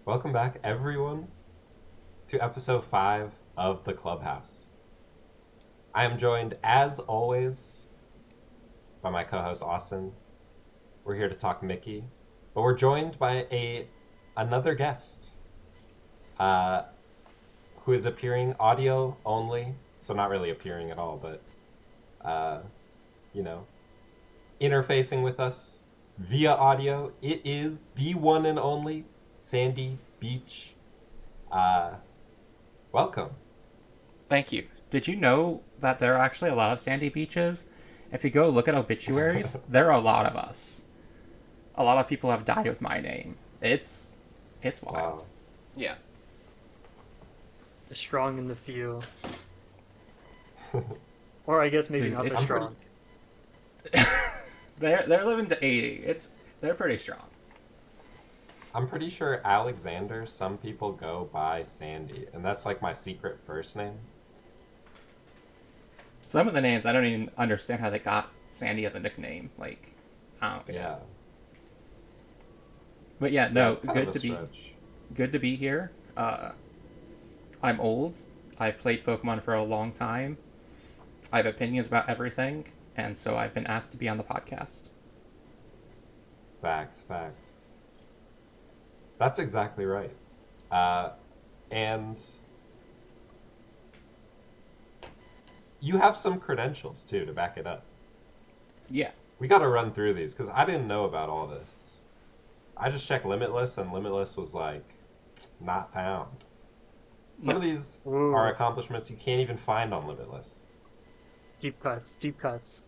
Welcome back, everyone, to episode 5 of the Clubhouse. I am joined, as always, by my co-host Austin. We're here to talk Mickey, but we're joined by another guest, uh, who is appearing audio only, so not really appearing at all, but uh, you know, interfacing with us via audio. It is the one and only Sandy Beach. Uh, Welcome. Thank you. Did you know that there are actually a lot of sandy beaches? If you go look at obituaries, there are a lot of us. A lot of people have died with my name. It's Wow. wild. Yeah. The strong and the few. Or I guess maybe Dude, not the I'm it's pretty strong. they're living to 80. They're pretty strong. I'm pretty sure Alexander, some people go by Sandy, and that's like my secret first name. Some of the names I don't even understand how they got Sandy as a nickname. Like, I don't get it. Yeah. But yeah, Yeah, no, it's kind of a stretch. good to be here. I'm old. I've played Pokemon for a long time. I have opinions about everything, and so I've been asked to be on the podcast. Facts, facts. That's exactly right. Uh, and you have some credentials too to back it up. Yeah. We got to run through these because I didn't know about all this. I just checked Limitless, and Limitless was like not found. Some No. of these are Ooh, accomplishments you can't even find on Limitless. deep cuts, deep cuts.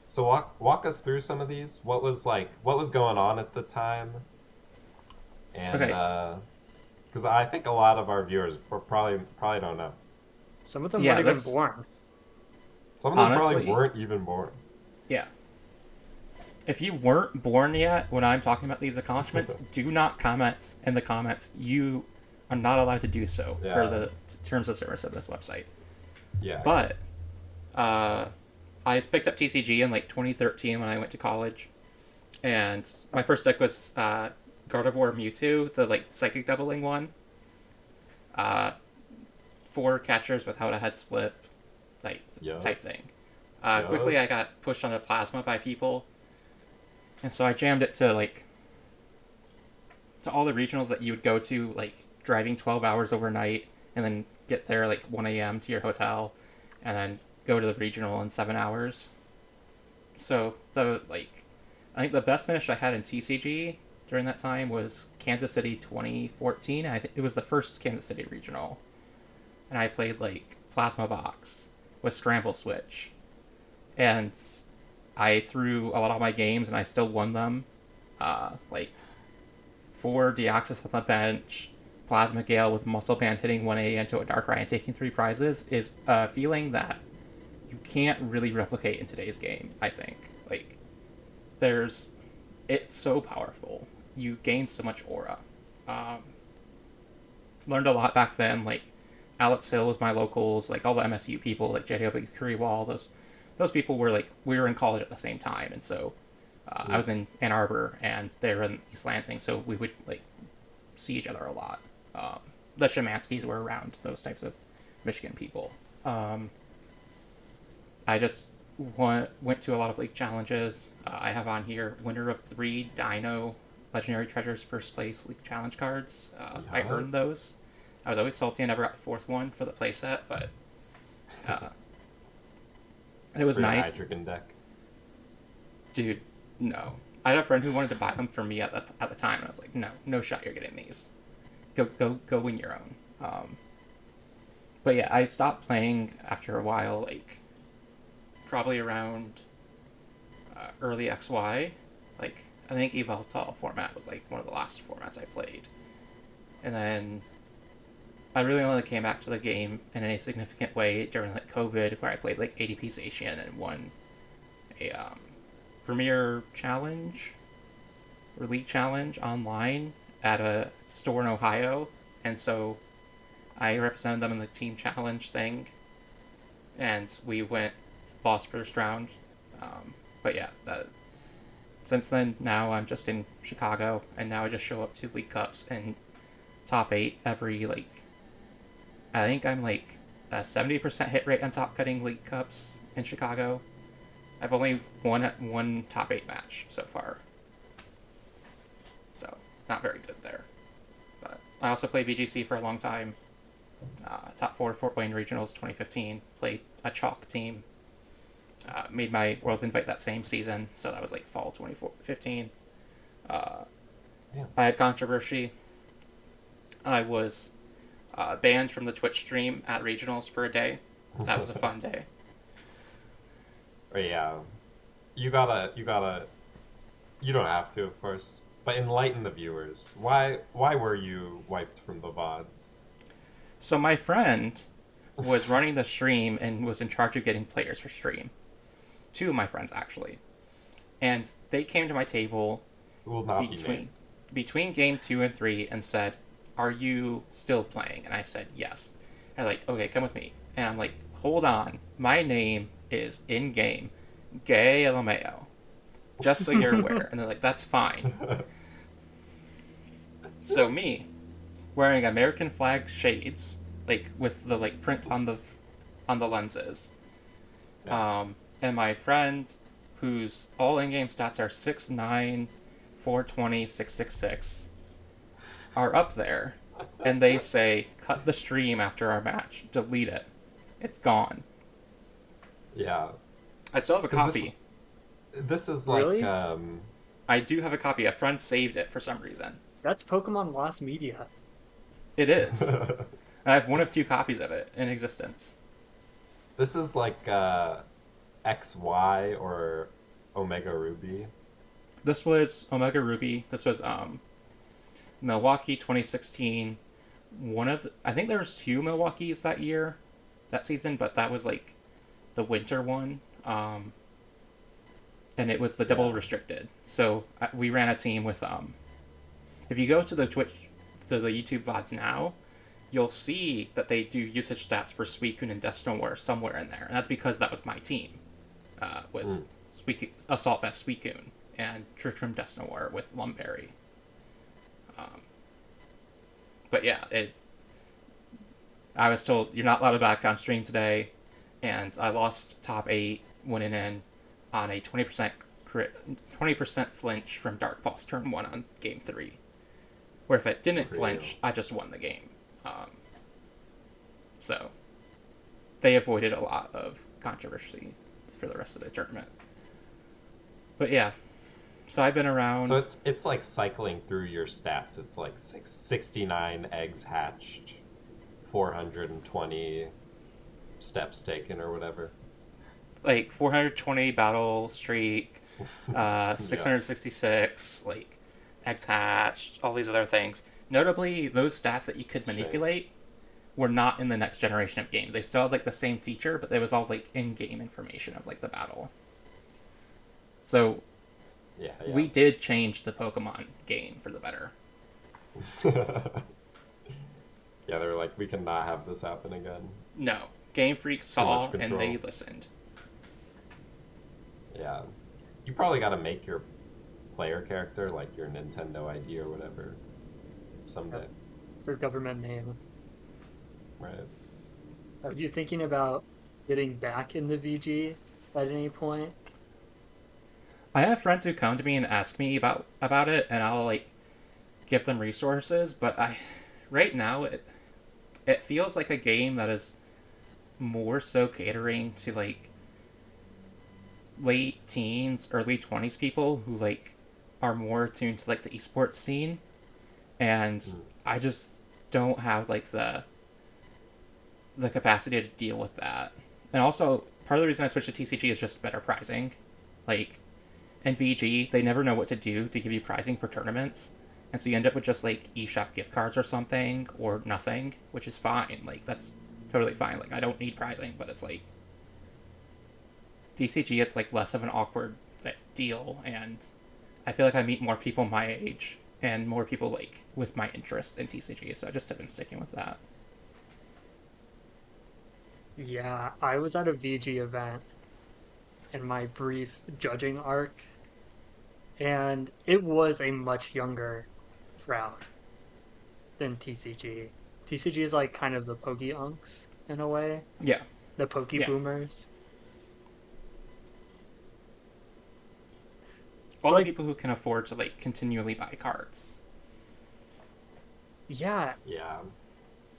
So walk us through some of these. What was going on at the time, and Okay. because I think a lot of our viewers probably don't know. Some of them weren't Yeah, even this born. Some of them probably honestly, weren't even born. yeah. If you weren't born yet when I'm talking about these accomplishments, do not comment in the comments. You are not allowed to do so per Yeah, the terms of service of this website. yeah, But uh, I picked up TCG in like 2013 when I went to college, and my first deck was Gardevoir Mewtwo, the like psychic doubling one. Uh, Four catchers without a head flip type yup, type thing. yup. Quickly, I got pushed onto plasma by people, and so I jammed it to like to all the regionals that you would go to, like driving 12 hours overnight, and then get there like 1 a.m. to your hotel, and then go to the regional in 7 hours. So I think the best finish I had in TCG during that time was Kansas City 2014. It was the first Kansas City regional, and I played like Plasma Box with Scramble Switch, and I threw a lot of my games and I still won them. Like four Deoxys on the bench, Plasma Gale with Muscle Band hitting 1A into a Darkrai and taking three prizes is a feeling that you can't really replicate in today's game, I think. Like, there's. It's so powerful. You gain so much aura. Um, Learned a lot back then. Like, Alex Hill was my locals, like all the MSU people, like JDO Big Curry Wall, those people were like, we were in college at the same time, and so I Mm, was in Ann Arbor and they were in East Lansing, so we would like see each other a lot. Um, the Shemanskys were around those types of Michigan people. Um, I just went to a lot of league challenges. I have on here winner of three Dino Legendary Treasures first place league challenge cards. I yup. earned those. I was always salty I never got the fourth one for the playset, but uh, it was For your nice. Hydreigon deck. Dude, no. I had a friend who wanted to buy them for me at the time, and I was like, no, no shot you're getting these. Go win your own. But yeah, I stopped playing after a while, like probably around early XY. Like I think Evoltol format was like one of the last formats I played, and then I really only came back to the game in a significant way during like COVID, where I played like ADP Station and won a Premier Challenge or League Challenge online at a store in Ohio, and so I represented them in the team challenge thing, and we went lost first round. But yeah, since then, now I'm just in Chicago, and now I just show up to League Cups and top 8 every, like, I think I'm like a 70% hit rate on top cutting League Cups in Chicago. I've only won one top 8 match so far. So, not very good there. But I also played VGC for a long time. Top 4 Fort Wayne Regionals 2015. Played a chalk team. Made my World's Invite that same season, so that was like fall 2015. I had controversy. I was banned from the Twitch stream at regionals for a day. That was a fun day. Yeah, you don't have to, of course, but enlighten the viewers. Why were you wiped from the VODs? So my friend was running the stream and was in charge of getting players for stream. 2 of my friends, actually. And they came to my table Will not be named. between game 2 and 3 and said, "Are you still playing?" And I said, "Yes." And they're like, "Okay, come with me." And I'm like, "Hold on. My name is in-game Gay LMAO. Just so you're aware." And they're like, "That's fine." So me, wearing American flag shades, like with the like print on the lenses, and my friend, whose all in-game stats are 6'9", 420, 666, are up there, and they say, "Cut the stream after our match. Delete it. It's gone." Yeah. I still have a copy. This is like Really? I do have a copy. A friend saved it for some reason. That's Pokemon Lost Media. It is. And I have one of 2 copies of it in existence. This is like XY or Omega Ruby. This was Omega Ruby. This was Milwaukee 2016. I think there was 2 Milwaukees that season, but that was like the winter one. And it was the double restricted. So we ran a team with if you go to the YouTube VODs now, you'll see that they do usage stats for Suicune and Destiny War somewhere in there. And that's because that was my team. Was Assault Vest Suicune and Trickroom Destiny War with Lumberry. But yeah, I was told, "You're not allowed to back on stream today," and I lost top 8 winning in on a 20% flinch from Dark Pulse turn 1 on game 3. Where if it didn't flinch, I just won the game. So they avoided a lot of controversy for the rest of the tournament. But yeah, so I've been around. So it's like cycling through your stats. It's like 69 eggs hatched, 420 steps taken or whatever. Like 420 battle streak, 666, like eggs hatched, all these other things. Notably, those stats that you could manipulate were not in the next generation of games. They still had like the same feature, but it was all like in-game information of like the battle. So we did change the Pokemon game for the better. Yeah, they're like, we cannot have this happen again. No. Game Freak saw and they listened. Yeah. You probably got to make your player character like your Nintendo ID or whatever someday. Their government name. Right. Are you thinking about getting back in the VG at any point? I have friends who come to me and ask me about it, and I'll like give them resources, but right now it feels like a game that is more so catering to like late teens, early 20s people who like are more attuned to like the esports scene, and I just don't have like the capacity to deal with that. And also part of the reason I switched to TCG is just better pricing. Like in VG, they never know what to do to give you pricing for tournaments, and so you end up with just like eShop gift cards or something or nothing, which is fine. Like that's totally fine. Like I don't need pricing, but it's like TCG, it's like less of an awkward deal, and I feel like I meet more people my age and more people like with my interests in TCG, so I just have been sticking with that. Yeah, I was at a VG event in my brief judging arc, and it was a much younger crowd than TCG. TCG is like kind of the Pokey Unks in a way, Yeah, the Pokey yeah. Boomers. All the Like, people who can afford to like continually buy cards. yeah, Yeah,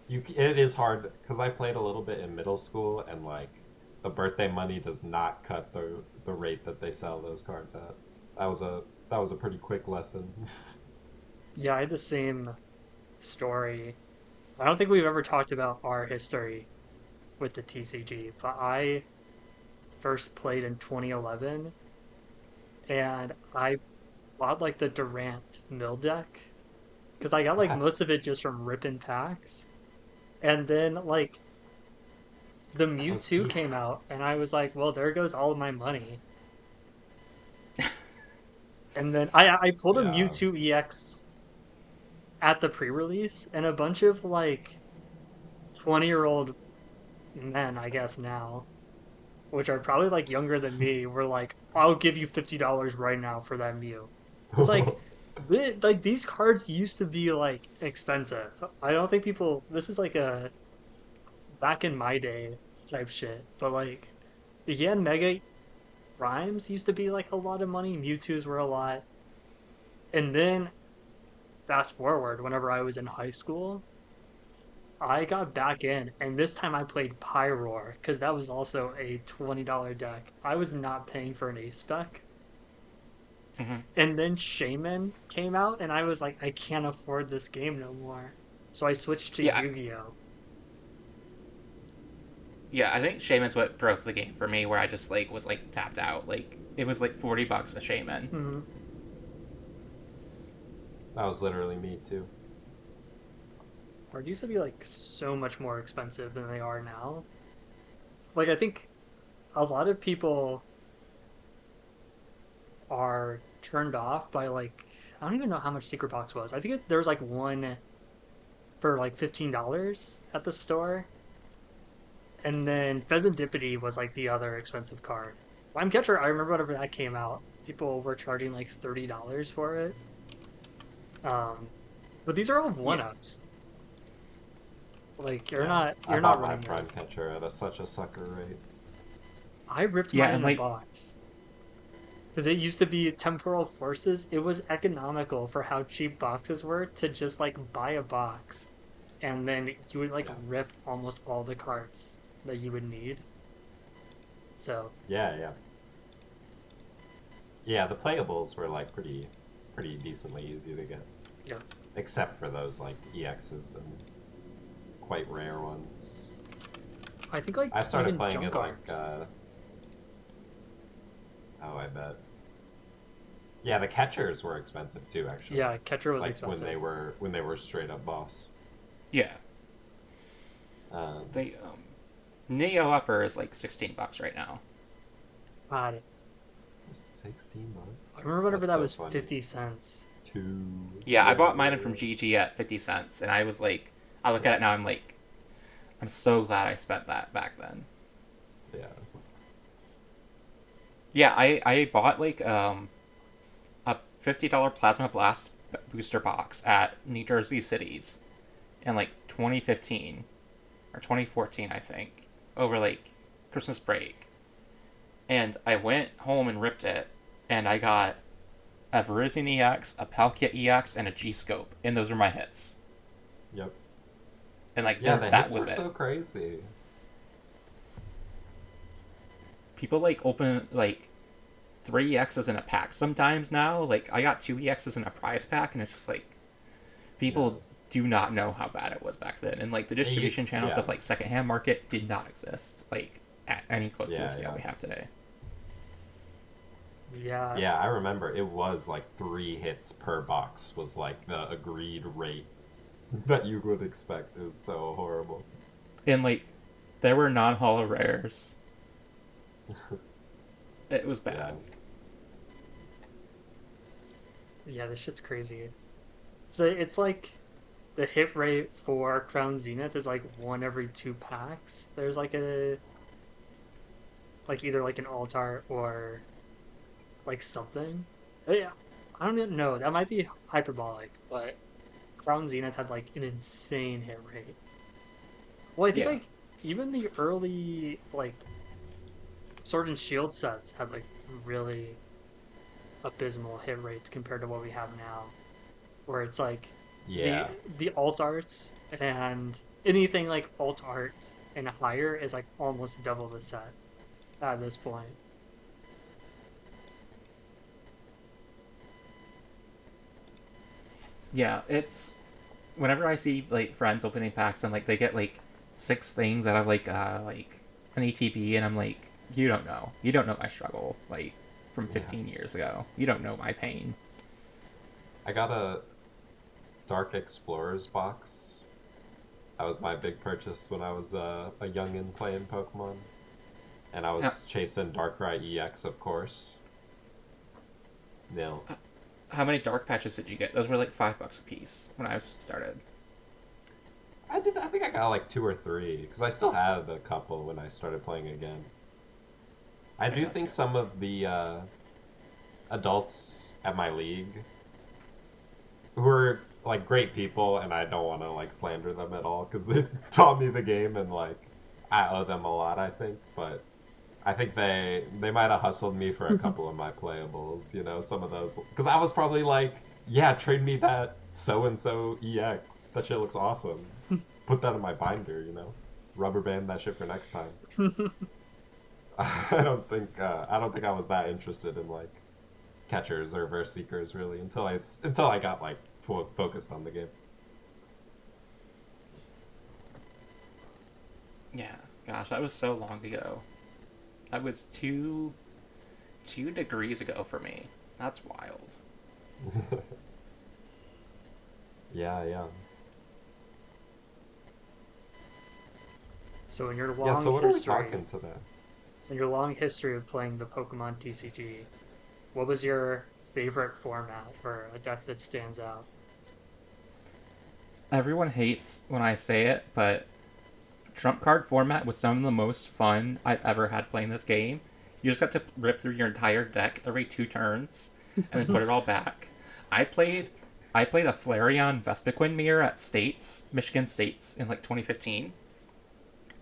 it is hard because I played a little bit in middle school, and like the birthday money does not cut the rate that they sell those cards at. That was a pretty quick lesson. yeah, I had the same story. I don't think we've ever talked about our history with the TCG, but I first played in 2011 and I bought like the Durant mill deck because I got like Yes. most of it just from ripping packs. And then like the That was Mewtwo came out and I was like, well, there goes all of my money. And then I pulled a yeah. Mewtwo EX at the pre-release and a bunch of like 20-year-old men, I guess now, which are probably like younger than me, were like, I'll give you $50 right now for that Mew. It's like like these cards used to be like expensive. I don't think people this is like a back in my day type shit. But like the Yen Mega Primes used to be like a lot of money. Mewtwo's were a lot. And then fast forward, whenever I was in high school, I got back in, and this time I played Pyroar because that was also a $20 deck. I was not paying for an ace spec. Hmm. And then Shaman came out, and I was like, I can't afford this game no more. So I switched to Yeah, Yu-Gi-Oh. yeah. I think Shaman's what broke the game for me, where I just like was like tapped out. Like it was like $40 a Shaman. Mm-hmm. That was literally me too. Cards used to be like so much more expensive than they are now. Like I think a lot of people are turned off by like I don't even know how much Secret Box was. I think there was like one for like $15 at the store, and then Pheasantipity was like the other expensive card. Slime Catcher, I remember whenever that came out, people were charging like $30 for it. Um, but these are all one Yeah, ups. Like Yeah. I you're not bought my running prime those. catcher at such a sucker rate. I ripped yeah, mine and in a like box because it used to be Temporal Forces. It was economical for how cheap boxes were to just like buy a box, and then you would like Yeah. rip almost all the cards that you would need. So Yeah, yeah. Yeah, the playables were like pretty decently easy to get. yeah, Except for those like EXs and quite rare ones. I think like I started even playing junk it like arms. oh, I bet. Yeah, the catchers were expensive too, actually. Yeah, Catcher was Like expensive. when they were straight up boss. yeah. Um, They Neo Upper is like $16 right now. God, $16. I remember whenever That's that so was funny. 50 cents. Two. Yeah, I Yeah, bought yeah, mine from yeah. GG at 50 cents, and I was like, I look at Yeah, it now, I'm like, I'm so glad I spent that back then. yeah. Yeah, I bought like a $50 Plasma Blast booster box at New Jersey Cities in like 2015 or 2014, I think, over like Christmas break. And I went home and ripped it, and I got a Virizion EX, a Palkia EX, and a G Scope, and those were my hits. Yep. And like Yeah, there, the that hits was were it. so crazy. People like open like 3 EXs in a pack sometimes now. Like I got 2 EXs in a prize pack, and it's just like people No. do not know how bad it was back then. And like the distribution channels Yeah. of like secondhand market did not exist like at any close to the Yeah, scale yeah. we have today. Yeah, Yeah, I remember it was like 3 hits per box was like the agreed rate that you would expect. It was so horrible. And like there were non-holo rares. It was Yeah. bad. yeah, this shit's crazy. So it's like the hit rate for Crown Zenith is like one every two packs. There's like a like either like an altar or like something. Yeah, I don't even know. That might be hyperbolic, but Crown Zenith had like an insane hit rate. Well, I think Yeah. like even the early like Sword and Shield sets had like really abysmal hit rates compared to what we have now, where it's like Yeah. the alt arts and anything like alt arts and higher is like almost double the set at this point. Yeah, it's whenever I see like friends opening packs and like they get like 6 things out of like an ATP, and I'm like, you don't know my struggle like from Yeah. 15 years ago. You don't know my pain. I got a Dark Explorers box. That was my big purchase when I was a youngin playing Pokemon. And I How, was chasing Darkrai EX, of course. No. how many dark patches did you get? Those were like $5 a piece when I started. I think I got like 2 or 3, because I still had a couple when I started playing again. I Okay, do that's think good. some of the adults at my league who are like great people, and I don't want to like slander them at all because they taught me the game, and like I owe them a lot, I think. But I think they might have hustled me for a couple of my playables, some of those, because I was probably like, yeah, trade me that so and so EX. That shit looks awesome. Put that in my binder. Rubber band that shit for next time. I don't think I was that interested in like catchers or verse seekers really until I got like focused on the game. Yeah, gosh, that was so long ago. That was 2 degrees ago for me. That's wild. Yeah, yeah. So Yeah, so what are we talking today? in your long history of playing the Pokemon TCG, what was your favorite format or a deck that stands out? Everyone hates when I say it, but trump card format was some of the most fun I've ever had playing this game. You just got to rip through your entire deck every 2 turns and then put it all back. I played I played a Flareon Vespiquen mirror at States, Michigan States in like 2015,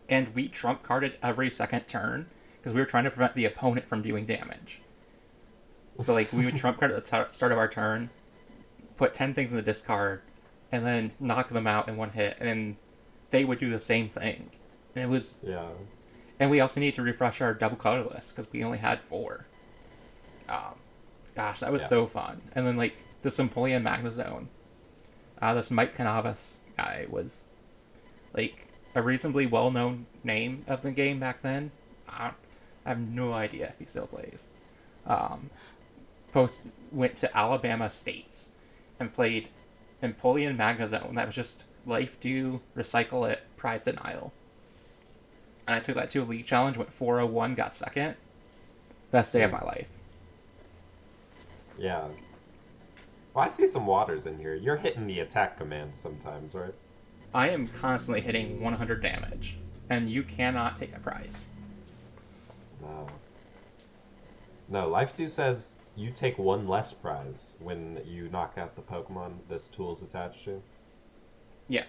and we trump carded every second turn because we were trying to prevent the opponent from doing damage. So like we would trump card at the start of our turn, put 10 things in the discard, and then knock them out in one hit, and then they would do the same thing. And it was, Yeah. and we also need to refresh our double color list because we only had 4. Um, gosh, that was Yeah. so fun. And then like the Sempoleon Magnezone, this Mike Canavis guy was like a reasonably well known name of the game back then. I have no idea if he still plays. Um, Post went to Alabama States and played Empoleon Magnezone. That was just life do, recycle it, prize denial. And I took that to a league challenge, went 401, got second. Best day of Mm. my life. Yeah. Well, I see some waters in here. You're hitting the attack command sometimes, right? I am constantly hitting 100 damage, and you cannot take a prize. No. No, Life 2 says you take 1 less prize when you knock out the Pokemon this tool is attached to. Yeah.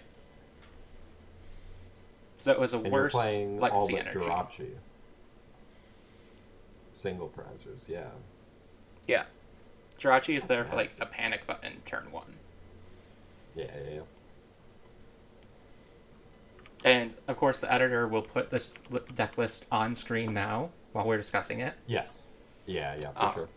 So it was a And you're worse playing all legacy but energy. Jirachi. Single prizers, yeah. Yeah. Jirachi is That's there for like nasty. a panic button turn 1. Yeah, yeah, yeah. And of course, the editor will put this deck list on screen now while we're discussing it. Yes. Yeah, yeah, for Um, sure.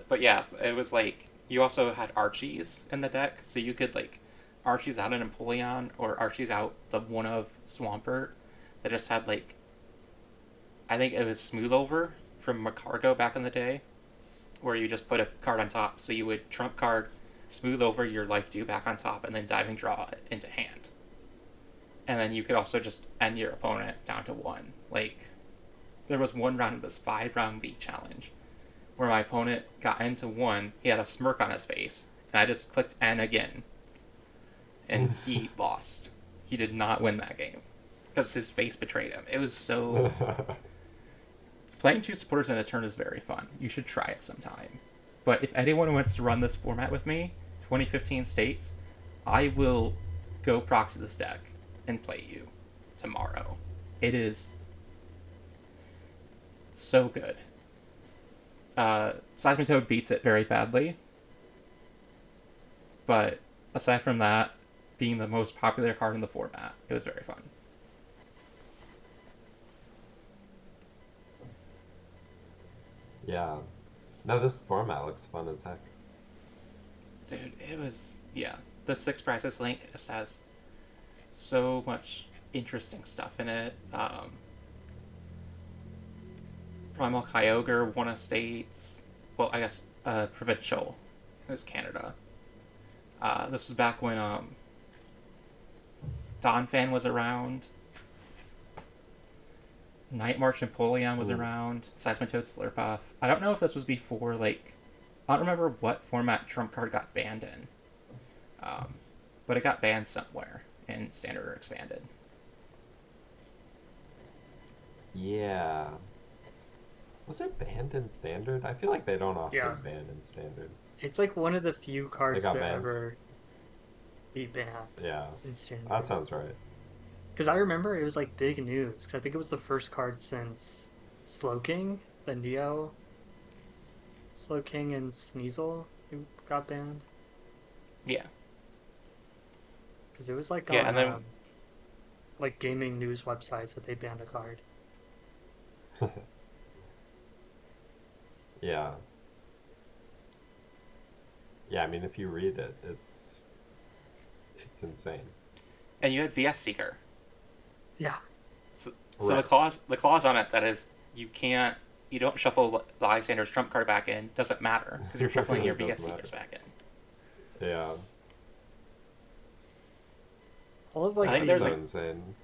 but yeah, it was like you also had Archies in the deck, so you could like Archies out an Empoleon or Archies out the one of Swampert that just had like I think it was Smooth Over from Macargo back in the day, where you just put a card on top, so you would trump card, Smooth Over your life due back on top, and then diving draw it into hand. And then you could also just end your opponent down to 1. Like there was one round of this 5-round league challenge where my opponent got into 1, he had a smirk on his face, and I just clicked N again, and he lost. He did not win that game because his face betrayed him. It was so. Playing 2 supporters in a turn is very fun. You should try it sometime. But if anyone wants to run this format with me, 2015 states, I will go proxy this deck and play you tomorrow. It is so good. Seismitoad beats it very badly. But aside from that, being the most popular card in the format, it was very fun. Yeah. No, this format looks fun as heck. Dude, it was... Yeah. The Six Prices link just has so much interesting stuff in it. Primal Kyogre won a states. Well, I guess provincial. It was Canada. This was back when Donphan was around. Night March Napoleon was around. Seismitoad Slurpuff. I don't know if this was before, like... I don't remember what format Trump card got banned in. But it got banned somewhere in Standard or Expanded. Yeah. Was it banned in Standard? I feel like they don't often ban in Standard. It's like one of the few cards that banned. ever be banned. Yeah. In Standard. That sounds right. Because I remember it was like big news. Because I think it was the first card since Slowking, the Neo Slowking and Sneasel who got banned. Yeah. Because it was like Yeah, on and then... like gaming news websites that they banned a card. Yeah. Yeah, I mean, if you read it, it's insane. And you had VS Seeker. Yeah. So Right. the clause on it that is you don't shuffle Lysandre's trump card back in, doesn't matter because you're shuffling your It doesn't VS Seekers back in. Yeah. All of like I think these, there's So a... insane.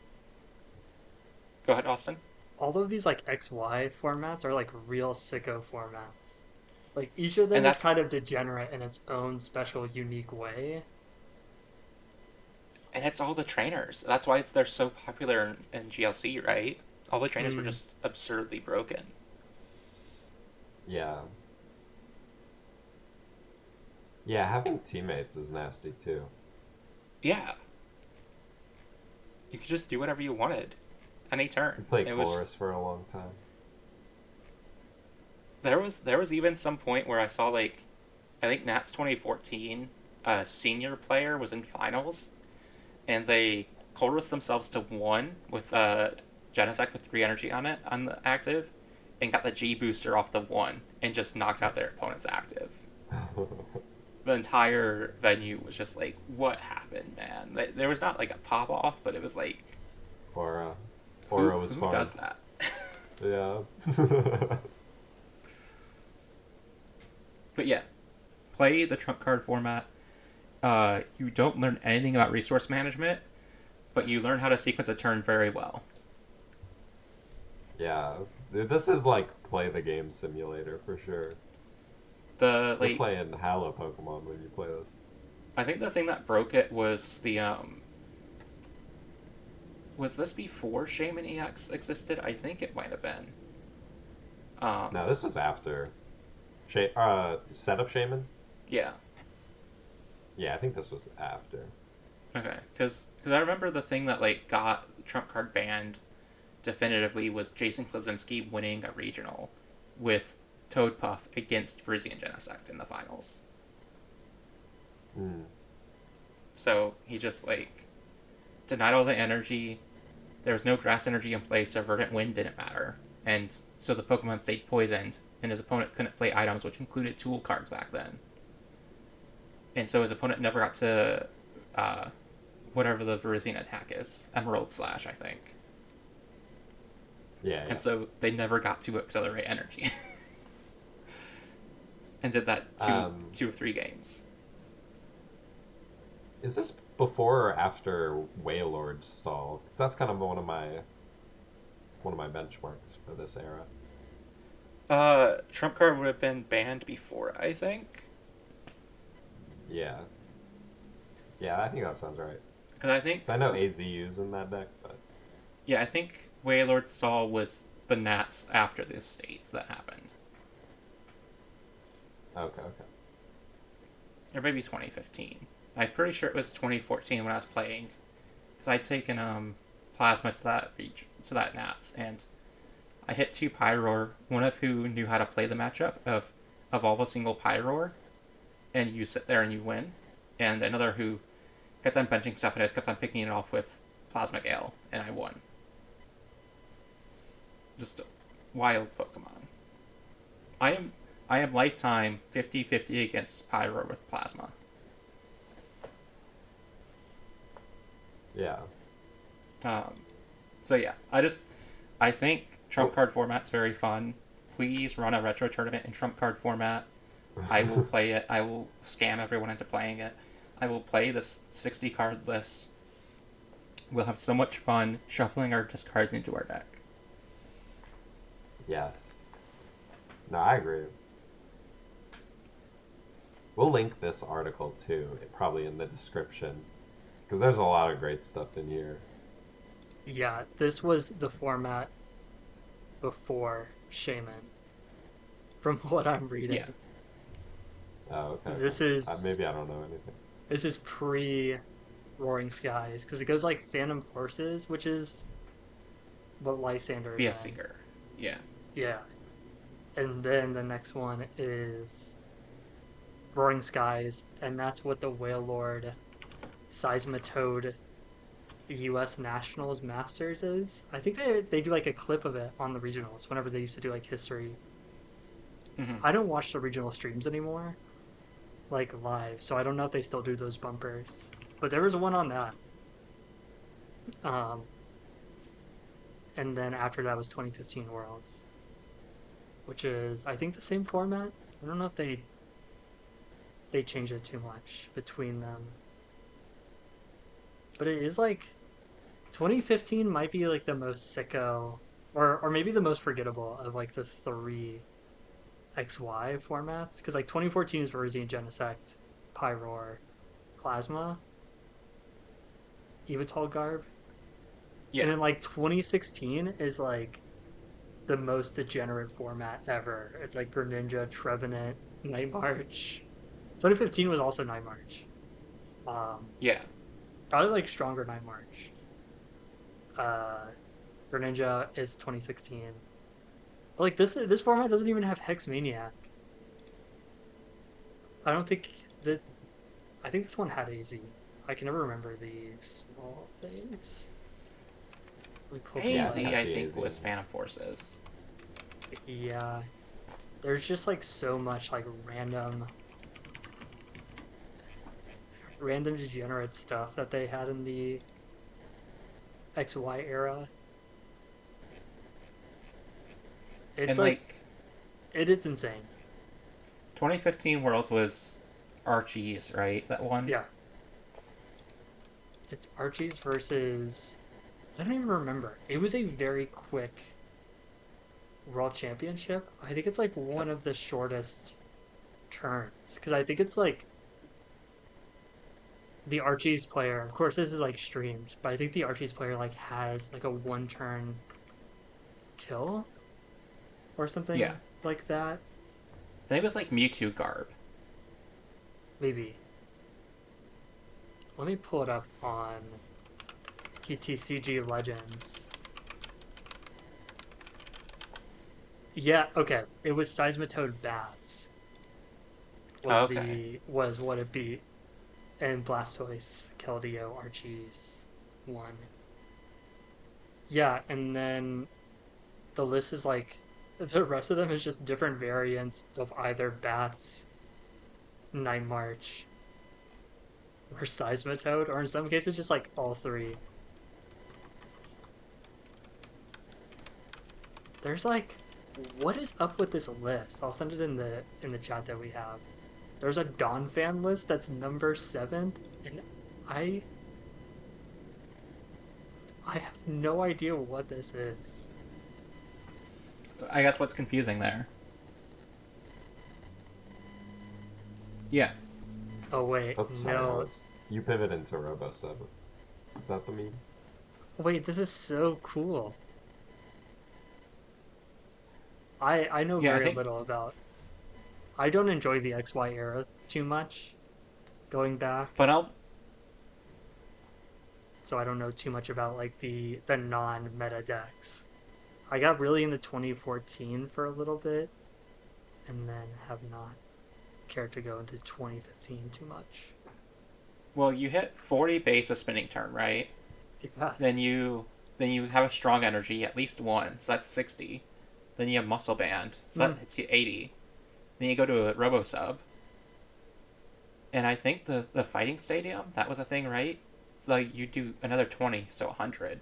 Go ahead, Austin. all of these like XY formats are like real sicko formats. Like each of them And is that's... kind of degenerate in its own special, unique way. And it's all the trainers. That's why they're so popular in GLC, right? All the trainers were just absurdly broken. Yeah. Yeah, having teammates is nasty too. Yeah. You could just do whatever you wanted. Any turn. I played It Chorus was just... for a long time. There was even some point where I saw, like, I think Nats 2014, a senior player was in finals, and they chorused themselves to 1 with Genesect with 3 energy on it, on the active, and got the G booster off the 1, and just knocked out their opponent's active. The entire venue was just like, what happened, man? There was not, like, a pop-off, but it was like... Aura was who fun. does that? Yeah. But yeah, play the trump card format. You don't learn anything about resource management, but you learn how to sequence a turn very well. Yeah. Dude, this is like play the game simulator for sure. You're playing Halo Pokemon when you play this. I think the thing that broke it was the was this before Shaman EX existed? I think it might have been. No, this was after. Setup Shaman? Yeah. Yeah, I think this was after. Okay, because I remember the thing that like got trump card banned definitively was Jason Klaczynski winning a regional with Toadpuff against Frisian Genesect in the finals. So he just like denied all the energy. There was no grass energy in play, so Verdant Wind didn't matter. And so the Pokemon stayed poisoned, and his opponent couldn't play items, which included tool cards back then. And so his opponent never got to whatever the Virizion attack is. Emerald Slash, I think. Yeah. And so they never got to accelerate energy. And did that two or 3 games. Is this before or after Wailord stall? Because that's kind of one of my benchmarks for this era. Trump card would have been banned before, I think. Yeah. Yeah, I think that sounds right. Because I think... I know AZU's in that deck, but... Yeah, I think Wailord Stall was the Nats after the states that happened. Okay, okay. Or maybe 2015. I'm pretty sure it was 2014 when I was playing, because I'd taken plasma to that Nats, and I hit 2 Pyroar, one of who knew how to play the matchup of evolve a single Pyroar, and you sit there and you win, and another who kept on benching stuff and I just kept on picking it off with Plasma Gale, and I won. Just a wild Pokemon. I am lifetime 50-50 against Pyroar with Plasma. Yeah. So yeah, I think Trump card format's very fun. Please run a retro tournament in Trump card format. I will play it. I will scam everyone into playing it. I will play this 60 card list. We'll have so much fun shuffling our discards into our deck. Yes. No, I agree. We'll link this article too, probably in the description, because there's a lot of great stuff in here. Yeah, this was the format before Shaman, from what I'm reading. Yeah. Oh, okay. This Okay. is Maybe I don't know anything. this is pre Roaring Skies, because it goes like Phantom Forces, which is what Lysander is VS in. Seeker. Yeah. Yeah. And then the next one is Roaring Skies, and that's what the Wailord Seismitoad U.S. Nationals Masters is. I think they do like a clip of it on the regionals whenever they used to do like history. Mm-hmm. I don't watch the regional streams anymore, like live, so I don't know if they still do those bumpers. But there was one on that. And then after that was 2015 Worlds, which is I think the same format. I don't know if they changed it too much between them. But it is like 2015 might be like the most sicko or maybe the most forgettable of like the 3 XY formats, because like 2014 is Verzi and Genesect, Pyroar, Plasma, Evital Garb. Yeah. And then like 2016 is like the most degenerate format ever. It's like Greninja, Trevenant, Night March. 2015 was also Night March. Yeah. Probably like stronger Night March. Greninja is 2016. But like this format doesn't even have Hex Maniac. I don't think that. I think this one had AZ. I can never remember these small things. AZ, Yeah, I think, AZ. was Phantom Forces. Yeah, there's just like so much like random degenerate stuff that they had in the XY era. It's And like it is insane. 2015 Worlds was Archie's, right? That one? Yeah. It's Archie's versus I don't even remember. It was a very quick World Championship. I think it's like one of the shortest turns, because I think it's like the Archie's player. Of course, this is like streamed, but I think the Archie's player like has like a 1 turn kill or something like that. I think it was like Mewtwo Garb. Maybe. Let me pull it up on PTCG Legends. Yeah, okay. It was Seismitoad Bats. Was what it beat. And Blastoise, Keldeo, Archie's won. Yeah, and then the list is like the rest of them is just different variants of either Bats, Night March, or Seismitoad, or in some cases just like all 3. There's like, what is up with this list? I'll send it in the chat that we have. There's a Dawn fan list that's number 7, and I have no idea what this is. I guess what's confusing there? Yeah. Oh wait, Oh, sorry, no. You pivot into Robo 7. Is that the means? Wait, this is so cool. I know very little about I don't enjoy the XY era too much, going back, But I'll so I don't know too much about like the non-meta decks. I got really into 2014 for a little bit, and then have not cared to go into 2015 too much. well, you hit 40 base with spinning turn, right? Yeah. Then you have a strong energy, at least one, so that's 60. Then you have muscle band, so that hits you 80. Then you go to a robo sub. And I think the fighting stadium, that was a thing, right? So you do another 20, so 100.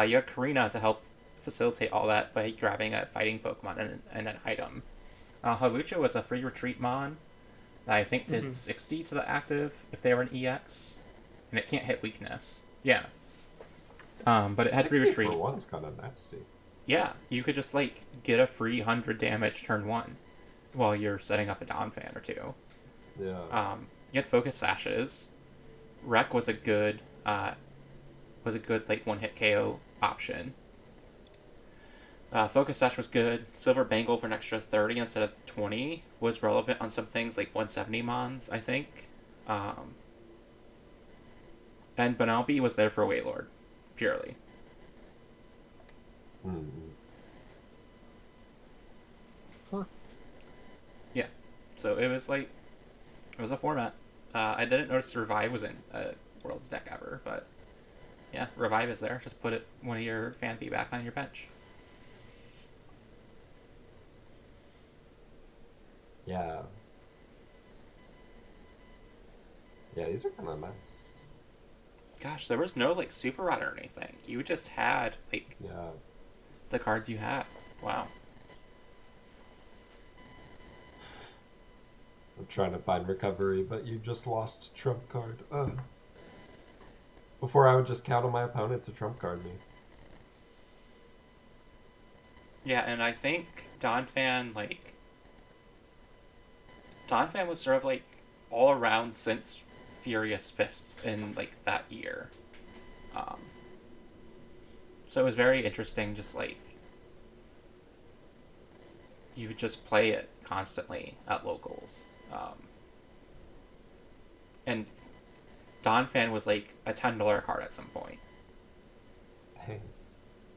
You have Karina to help facilitate all that by grabbing a fighting Pokemon and an item. Halucha was a free retreat mon that I think did 60 to the active if they were an EX. And it can't hit weakness. Yeah. But it had free 60 retreat. for one's kind of nasty. Yeah, you could just like get a free 100 damage turn 1 while you're setting up a Donphan or two. Yeah. You had focus sashes. Wreck was a good like one hit KO option. Focus Sash was good. Silver Bangle for an extra 30 instead of 20 was relevant on some things like 170 mons, I think. And Banalbi was there for Waylord, purely. Huh. Yeah, so it was a format. I didn't notice Revive was in a World's deck ever, but yeah, Revive is there. Just put one of your fan B back on your bench. Yeah. Yeah, these are kind of nice. Gosh, there was no like super rod or anything. You just had like the cards you had. Wow. I'm trying to find recovery, but you just lost trump card. Before I would just count on my opponent to trump card me. Yeah, and I think Donphan was sort of like all around since Furious Fist in like that year. So it was very interesting, just like you would just play it constantly at locals. And Donphan was like a $10 card at some point. Hey.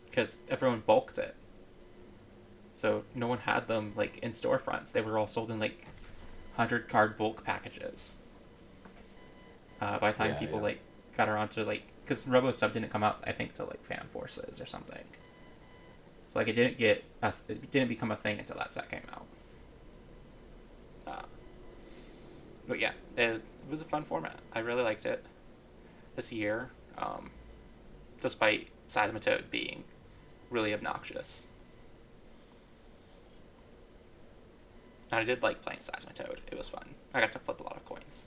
Because everyone bulked it. So no one had them like in storefronts. They were all sold in like 100 card bulk packages. By the time people like got around to like, because Robo Sub didn't come out I think till like Fan Forces or something. So like it didn't become a thing until that set came out. But yeah, it was a fun format. I really liked it this year, despite Seismitoad being really obnoxious. And I did like playing Seismitoad. It was fun. I got to flip a lot of coins.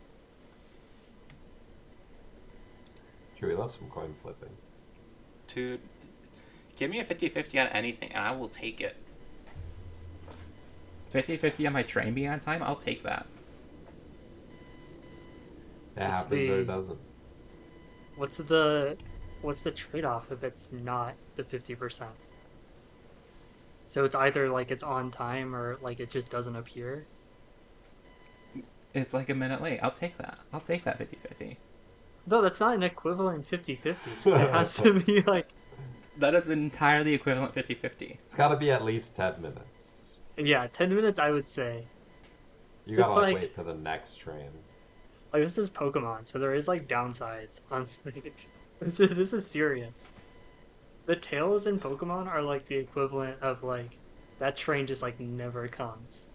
Sure, we love some coin flipping. Dude, give me a 50-50 on anything, and I will take it. 50-50 on my train being on time? I'll take that. It happens or it doesn't. What's the trade-off if it's not the 50%? So it's either like it's on time or like it just doesn't appear. It's like a minute late. I'll take that. I'll take that 50-50. No, that's not an equivalent 50-50. It has to be like... That is entirely equivalent 50-50. It's got to be at least 10 minutes. Yeah, 10 minutes I would say. You gotta like wait for the next train. Like this is Pokemon, so there is like downsides on this is serious. The tails in Pokemon are like the equivalent of like that train just like never comes.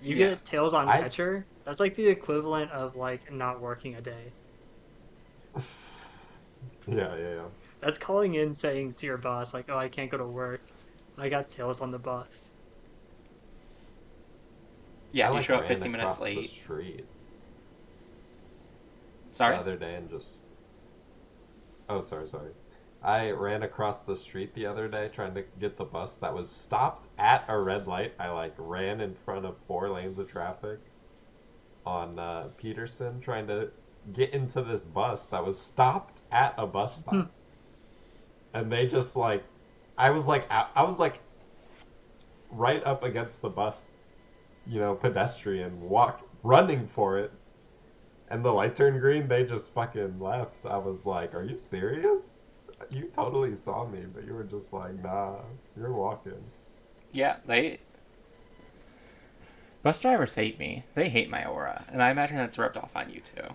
You get tails on catcher, that's like the equivalent of like not working a day. Yeah. That's calling in saying to your boss like, "Oh, I can't go to work. I got tails on the bus." Yeah, if you show up 15 minutes late. The street Sorry? The other day and just... Oh, sorry. I ran across the street the other day trying to get the bus that was stopped at a red light. I like ran in front of 4 lanes of traffic on Peterson trying to get into this bus that was stopped at a bus stop. And they just I was right up against the bus pedestrian running for it, and the light turned green. They just fucking left. I was like, "Are you serious? You totally saw me, but you were just like, nah, you're walking." Yeah, bus drivers hate me. They hate my aura, and I imagine that's rubbed off on you too.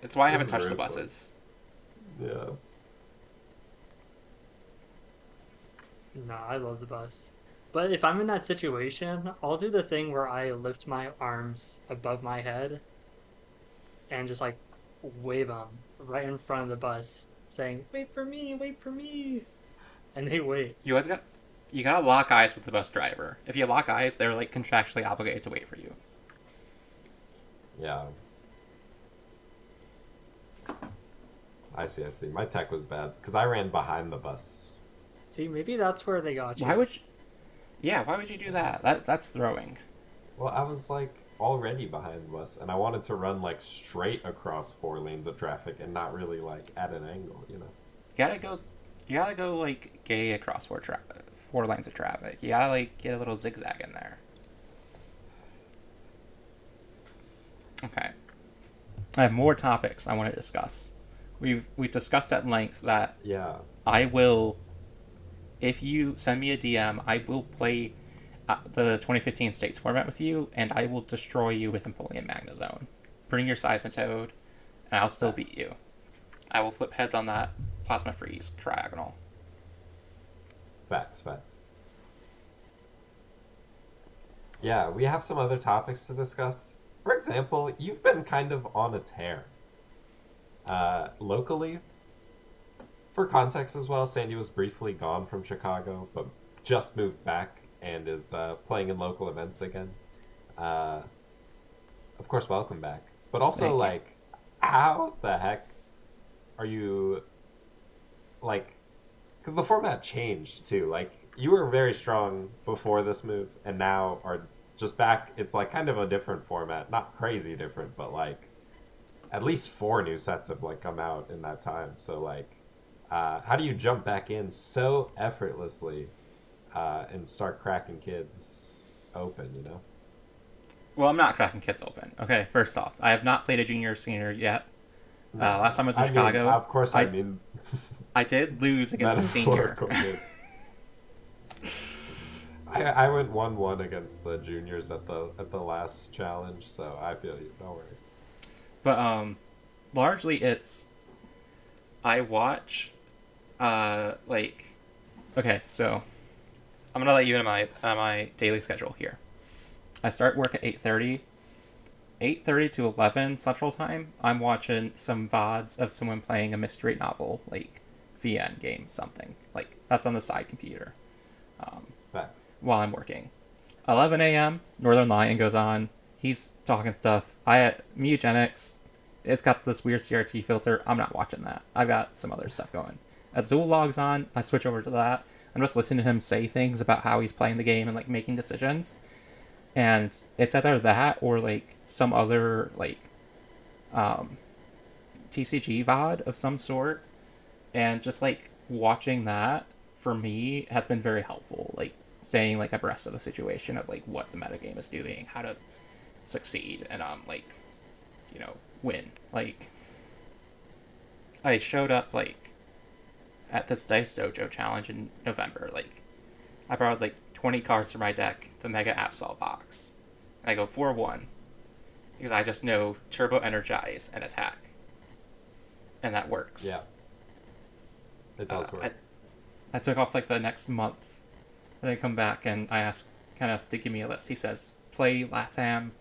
It's why I This haven't is touched the ruthless. buses. Yeah. Nah, I love the bus. But if I'm in that situation, I'll do the thing where I lift my arms above my head and just like wave them right in front of the bus, saying, wait for me. And they wait. You gotta lock eyes with the bus driver. If you lock eyes, they're like contractually obligated to wait for you. Yeah. I see. My tech was bad because I ran behind the bus. See, maybe that's where they got you. Why would you do that? That's throwing. Well, I was like already behind the bus, and I wanted to run like straight across 4 lanes of traffic and not really like at an angle. You gotta go like gay across 4 lanes of traffic. You gotta like get a little zigzag in there. Okay. I have more topics I want to discuss. We've discussed at length that Yeah. I will, if you send me a DM, I will play the 2015 States format with you, and I will destroy you with Empoleon Magnezone. Bring your Seismitoad, and I'll still beat you. I will flip heads on that Plasma Freeze Cryogonal. Facts. Yeah, we have some other topics to discuss. For example, you've been kind of on a tear. Locally, for context as well, Sandy was briefly gone from Chicago, but just moved back and is playing in local events again. Of course, welcome back. But also, Thank you. how the heck are you, because the format changed too. Like, you were very strong before this move, and now are just back. It's like kind of a different format. Not crazy different, but like at least 4 new sets have like come out in that time. So how do you jump back in so effortlessly and start cracking kids open? Well, I'm not cracking kids open. Okay, first off, I have not played a junior or senior yet. Last time I was in Chicago, of course, I did lose against a senior. metaphorical kids. I went 1-1 against the juniors at the last challenge, so I feel you. Don't worry. But largely it's I watch okay, so I'm gonna let you into my daily schedule here. I start work at 8:30. 8:30 to 11 Central Time, I'm watching some VODs of someone playing a mystery novel, like VN game, something. Like, that's on the side computer. Facts. While I'm working. 11 a.m., Northern Lion goes on. He's talking stuff. Mutagenics, it's got this weird CRT filter. I'm not watching that. I've got some other stuff going. Azul logs on. I switch over to that. I'm just listening to him say things about how he's playing the game and like making decisions. And it's either that or like some other like TCG VOD of some sort. And just like watching that for me has been very helpful. Like staying like abreast of the situation of like what the metagame is doing, how to succeed, and win. Like I showed up like at this Dice Dojo challenge in November. Like I borrowed like 20 cards from my deck, the Mega Absol box. And I go 4-1 because I just know Turbo Energize and attack. And that works. Yeah. It does work. I took off like the next month. Then I come back and I ask Kenneth to give me a list. He says, play Latam,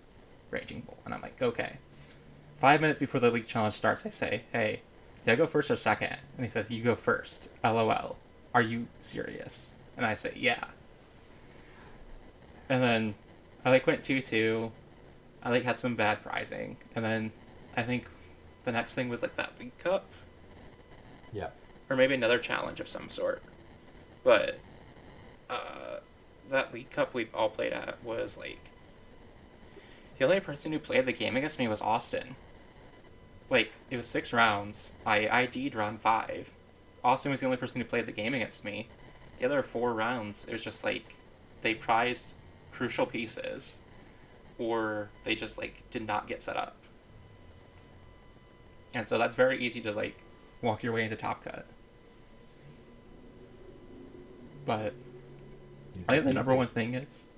Raging Bull. And I'm like, okay. 5 minutes before the league challenge starts, I say, hey, did I go first or second? And he says, you go first. LOL. Are you serious? And I say, yeah. And then I like went 2-2. I like had some bad prizing. And then I think the next thing was like that League Cup. Yeah. Or maybe another challenge of some sort. But that League Cup we all played at was like the only person who played the game against me was Austin. Like, it was 6 rounds. I ID'd round 5. Austin was the only person who played the game against me. The other 4 rounds, it was just like they prized crucial pieces, or they just like did not get set up. And so that's very easy to like walk your way into Top Cut. But I think the number one thing is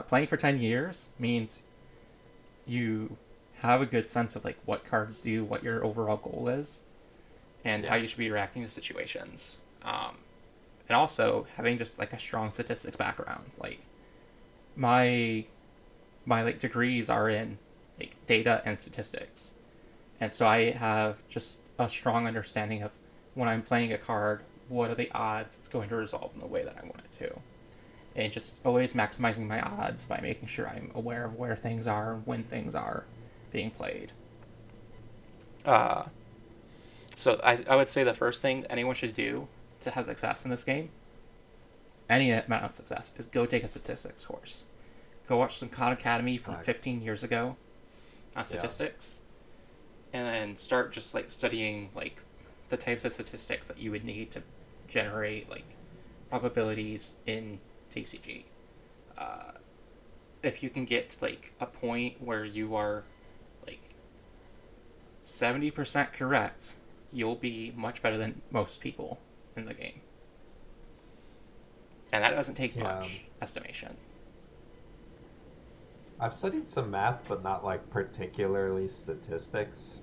playing for 10 years means you have a good sense of like what cards do, what your overall goal is, and how you should be reacting to situations. And also having just like a strong statistics background. Like my like degrees are in like data and statistics. And so I have just a strong understanding of when I'm playing a card, what are the odds it's going to resolve in the way that I want it to. And just always maximizing my odds by making sure I'm aware of where things are and when things are being played. So I would say the first thing anyone should do to have success in this game, any amount of success, is go take a statistics course. Go watch some Khan Academy from 15 years ago on statistics, and then start just like studying like the types of statistics that you would need to generate like probabilities in TCG. If you can get to like a point where you are like 70% correct, you'll be much better than most people in the game. And that doesn't take much estimation. I've studied some math, but not like particularly statistics.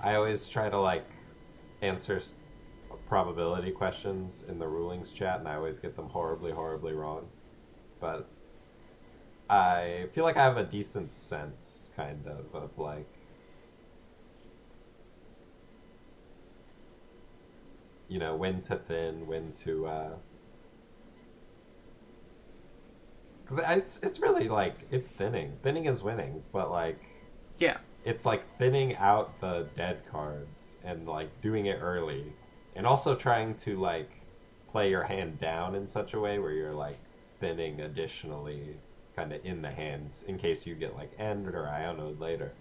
I always try to like answer probability questions in the rulings chat, and I always get them horribly wrong. But I feel like I have a decent sense, kind of like, you know, when to thin, when to, because it's really like, it's thinning. Thinning is winning, but like, yeah, it's like thinning out the dead cards and like doing it early, and also trying to like play your hand down in such a way where you're like thinning additionally kind of in the hand in case you get like ended or ionoed later.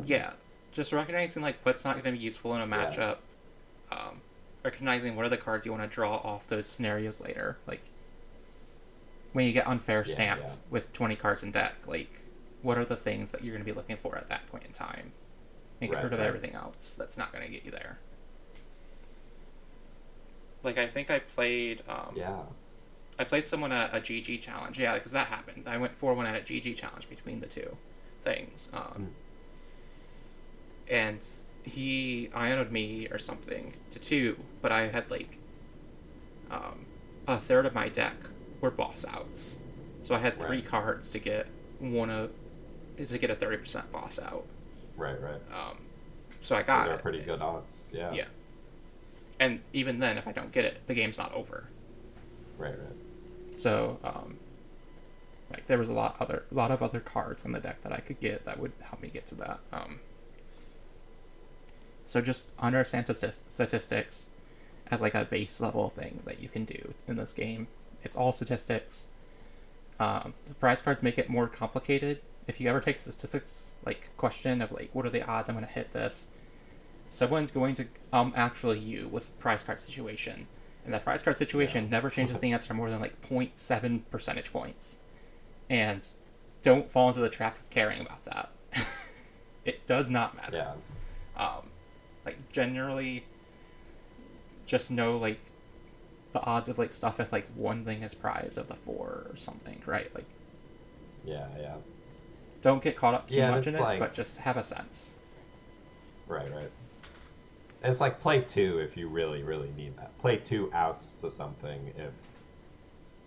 Yeah, just recognizing like what's not going to be useful in a matchup. Recognizing what are the cards you want to draw off those scenarios later. Like when you get unfair stamped with 20 cards in deck, like what are the things that you're going to be looking for at that point in time, and get rid of everything else that's not going to get you there. Like I think I played I played someone at a GG challenge. Yeah, because that happened. I went 4-1 at a GG challenge between the two things. And he ionoed me or something to 2, but I had like a third of my deck were boss outs. So I had 3 cards to get a 30% boss out. Right. So I got They're pretty good odds. Yeah. Yeah. And even then, if I don't get it, the game's not over. Right. So, like there was a lot of other cards on the deck that I could get that would help me get to that. So just understand statistics as like a base level thing that you can do in this game. It's all statistics. The prize cards make it more complicated. If you ever take a statistics like question of like what are the odds I'm going to hit this, someone's going to actually you with prize card situation, and that prize card situation never changes the answer more than like 0.7 percentage points. And don't fall into the trap of caring about that. It does not matter. Like generally just know like the odds of like stuff if like one thing is prize of the 4 or something, right? Like don't get caught up too much in it, like, but just have a sense. Right. And it's like play 2 if you really need that. Play 2 outs to something if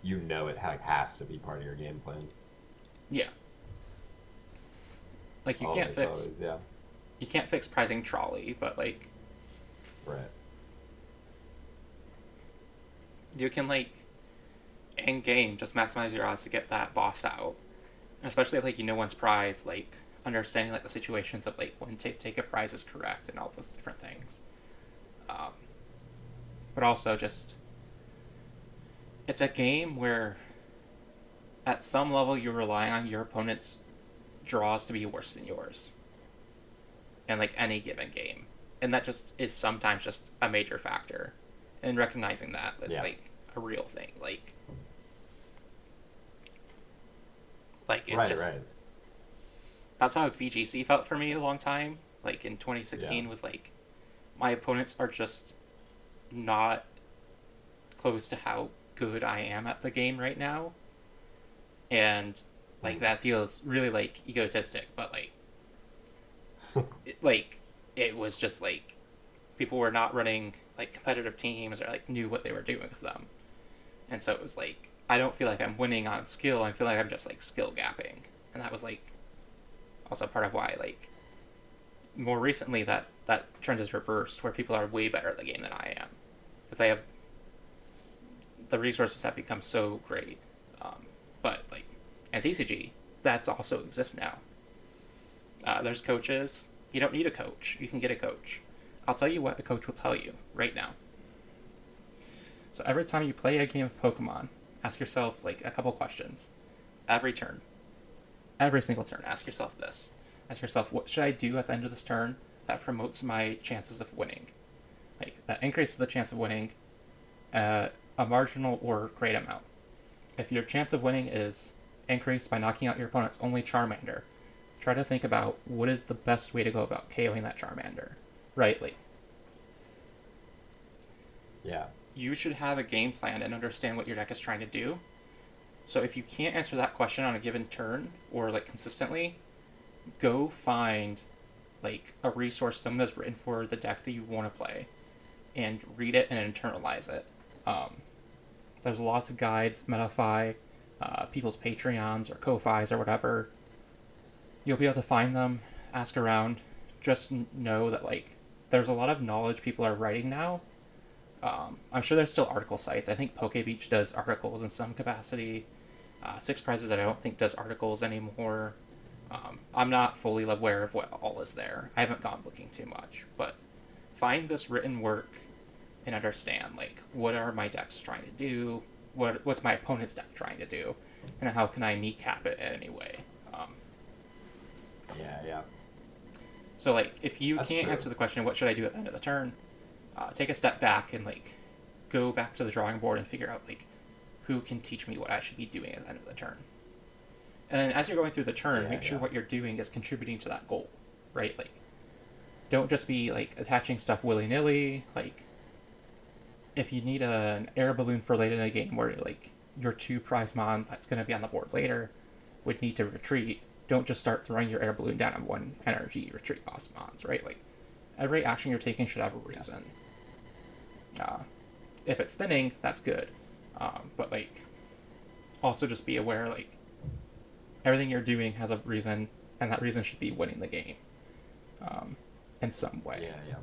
you know it has to be part of your game plan. Yeah. Like you can't fix prizing trolley, but like you can like in game just maximize your odds to get that boss out. Especially if like you know one's prize, like understanding like the situations of like when take a prize is correct and all those different things. But also just it's a game where at some level you're relying on your opponent's draws to be worse than yours. In like any given game. And that just is sometimes just a major factor. And recognizing that is like a real thing. Like Like, it's Right, just... right. That's how VGC felt for me a long time. Like, in 2016 Yeah. was like, my opponents are just not close to how good I am at the game right now. And, like, that feels really, like, egotistic, but, like, it was just, like, people were not running, like, competitive teams or, like, knew what they were doing with them. And so it was, like, I don't feel like I'm winning on skill. I feel like I'm just, like, skill gapping. And that was, like, also part of why, like, more recently that trend is reversed, where people are way better at the game than I am. Because they have... the resources have become so great. But, like, at TCG, that's also exists now. There's coaches. You don't need a coach. You can get a coach. I'll tell you what a coach will tell you right now. So every time you play a game of Pokemon, ask yourself, like, a couple questions. Every turn. Every single turn, ask yourself this. Ask yourself, what should I do at the end of this turn that promotes my chances of winning? Like, that increases the chance of winning a marginal or great amount. If your chance of winning is increased by knocking out your opponent's only Charmander, try to think about what is the best way to go about KOing that Charmander. Right? Like, Yeah. you should have a game plan and understand what your deck is trying to do. So if you can't answer that question on a given turn, or, like, consistently, go find, like, a resource someone has written for the deck that you want to play, and read it and internalize it. There's lots of guides, Metafy, people's Patreons or Ko-Fis or whatever. You'll be able to find them, ask around. Just know that, like, there's a lot of knowledge people are writing now. I'm sure there's still article sites. I think PokeBeach does articles in some capacity. Six Prizes I don't think does articles anymore. I'm not fully aware of what all is there. I haven't gone looking too much, but find this written work and understand, like, what are my decks trying to do, what's my opponent's deck trying to do, and how can I kneecap it in any way. Yeah. So, like, if you That's can't true. answer the question, what should I do at the end of the turn, take a step back and, like, go back to the drawing board and figure out, like, who can teach me what I should be doing at the end of the turn. And then as you're going through the turn, make sure what you're doing is contributing to that goal, right? Like, don't just be, like, attaching stuff willy-nilly. Like, if you need an air balloon for late in a game where, like, your 2 prize mon that's going to be on the board later would need to retreat, don't just start throwing your air balloon down on 1 energy retreat cost mons, right? Like, every action you're taking should have a reason. If it's thinning, that's good. But, like, also just be aware, like, everything you're doing has a reason, and that reason should be winning the game in some way. Yeah.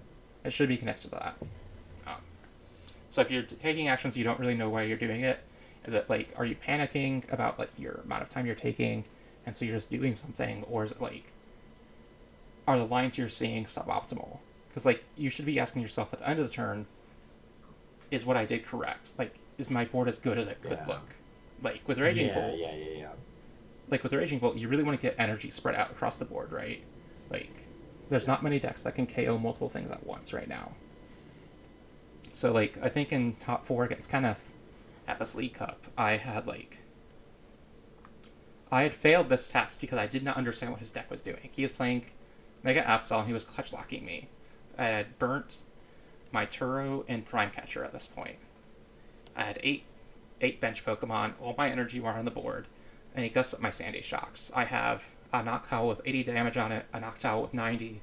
It should be connected to that. So if you're taking actions you don't really know why you're doing it, is it, like, are you panicking about, like, your amount of time you're taking, and so you're just doing something, or is it, like, are the lines you're seeing suboptimal? Because, like, you should be asking yourself at the end of the turn, is what I did correct? Like, is my board as good as it could look? Like, with Raging Bolt, Yeah. like, with Raging Bolt, you really want to get energy spread out across the board, right? Like, there's not many decks that can KO multiple things at once right now. So, like, I think in top 4 against Kenneth at this League Cup, I had failed this test because I did not understand what his deck was doing. He was playing Mega Absol and he was clutch locking me. I had burnt my Turo and Prime Catcher at this point. I had eight bench Pokemon, all my energy were on the board, and he gussed up my Sandy Shocks. I have a Noctowl with 80 damage on it, a Noctowl with 90.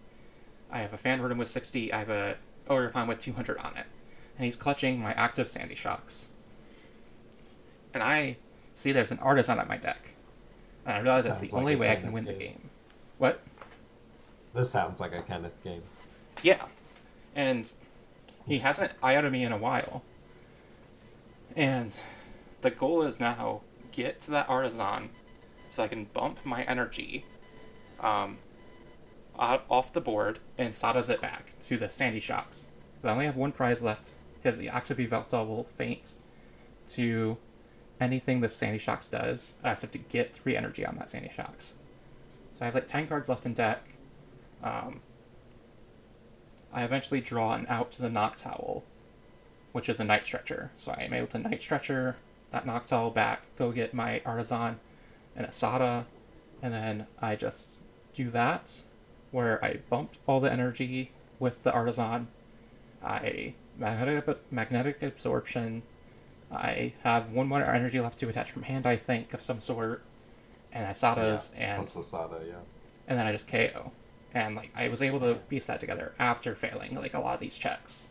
I have a Fanrotom with 60. I have a Ogerpon with 200 on it. And he's clutching my active Sandy Shocks. And I see there's an Artisan on my deck. And I realize that's the only way I can win the game. What? This sounds like a Kenneth game. Yeah. And he hasn't IO'd me in a while. And the goal is now get to that Artisan so I can bump my energy off the board and Sada's it back to the Sandy Shocks. I only have 1 prize left. Because the active Yveltal will faint to anything the Sandy Shocks does. I just have to get 3 energy on that Sandy Shocks. So I have, like, 10 cards left in deck. I eventually draw an out to the Noctowl, which is a Night Stretcher. So I am able to Night Stretcher that Noctowl back, go get my Artisan and a Sada, and then I just do that, where I bump all the energy with the Artisan. I magnetic absorption. I have one more energy left to attach from hand, I think, of some sort, and I Sadas, Plus the Sada, yeah. and then I just KO. And like I was able to Nice. piece that together after failing like a lot of these checks.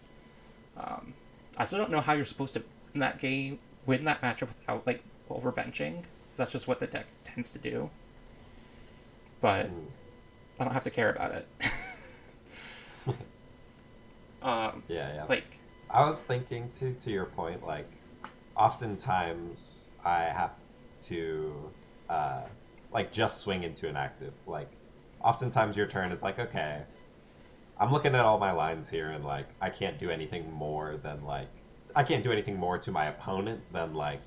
I still don't know how you're supposed to in that game win that matchup without like overbenching. That's just what the deck tends to do. But I don't have to care about it. Yeah. Like I was thinking to your point, like, oftentimes I have to, like, just swing into an active. Like, oftentimes your turn is like, okay, I'm looking at all my lines here, and like, I can't do anything more than like, I can't do anything more to my opponent than like,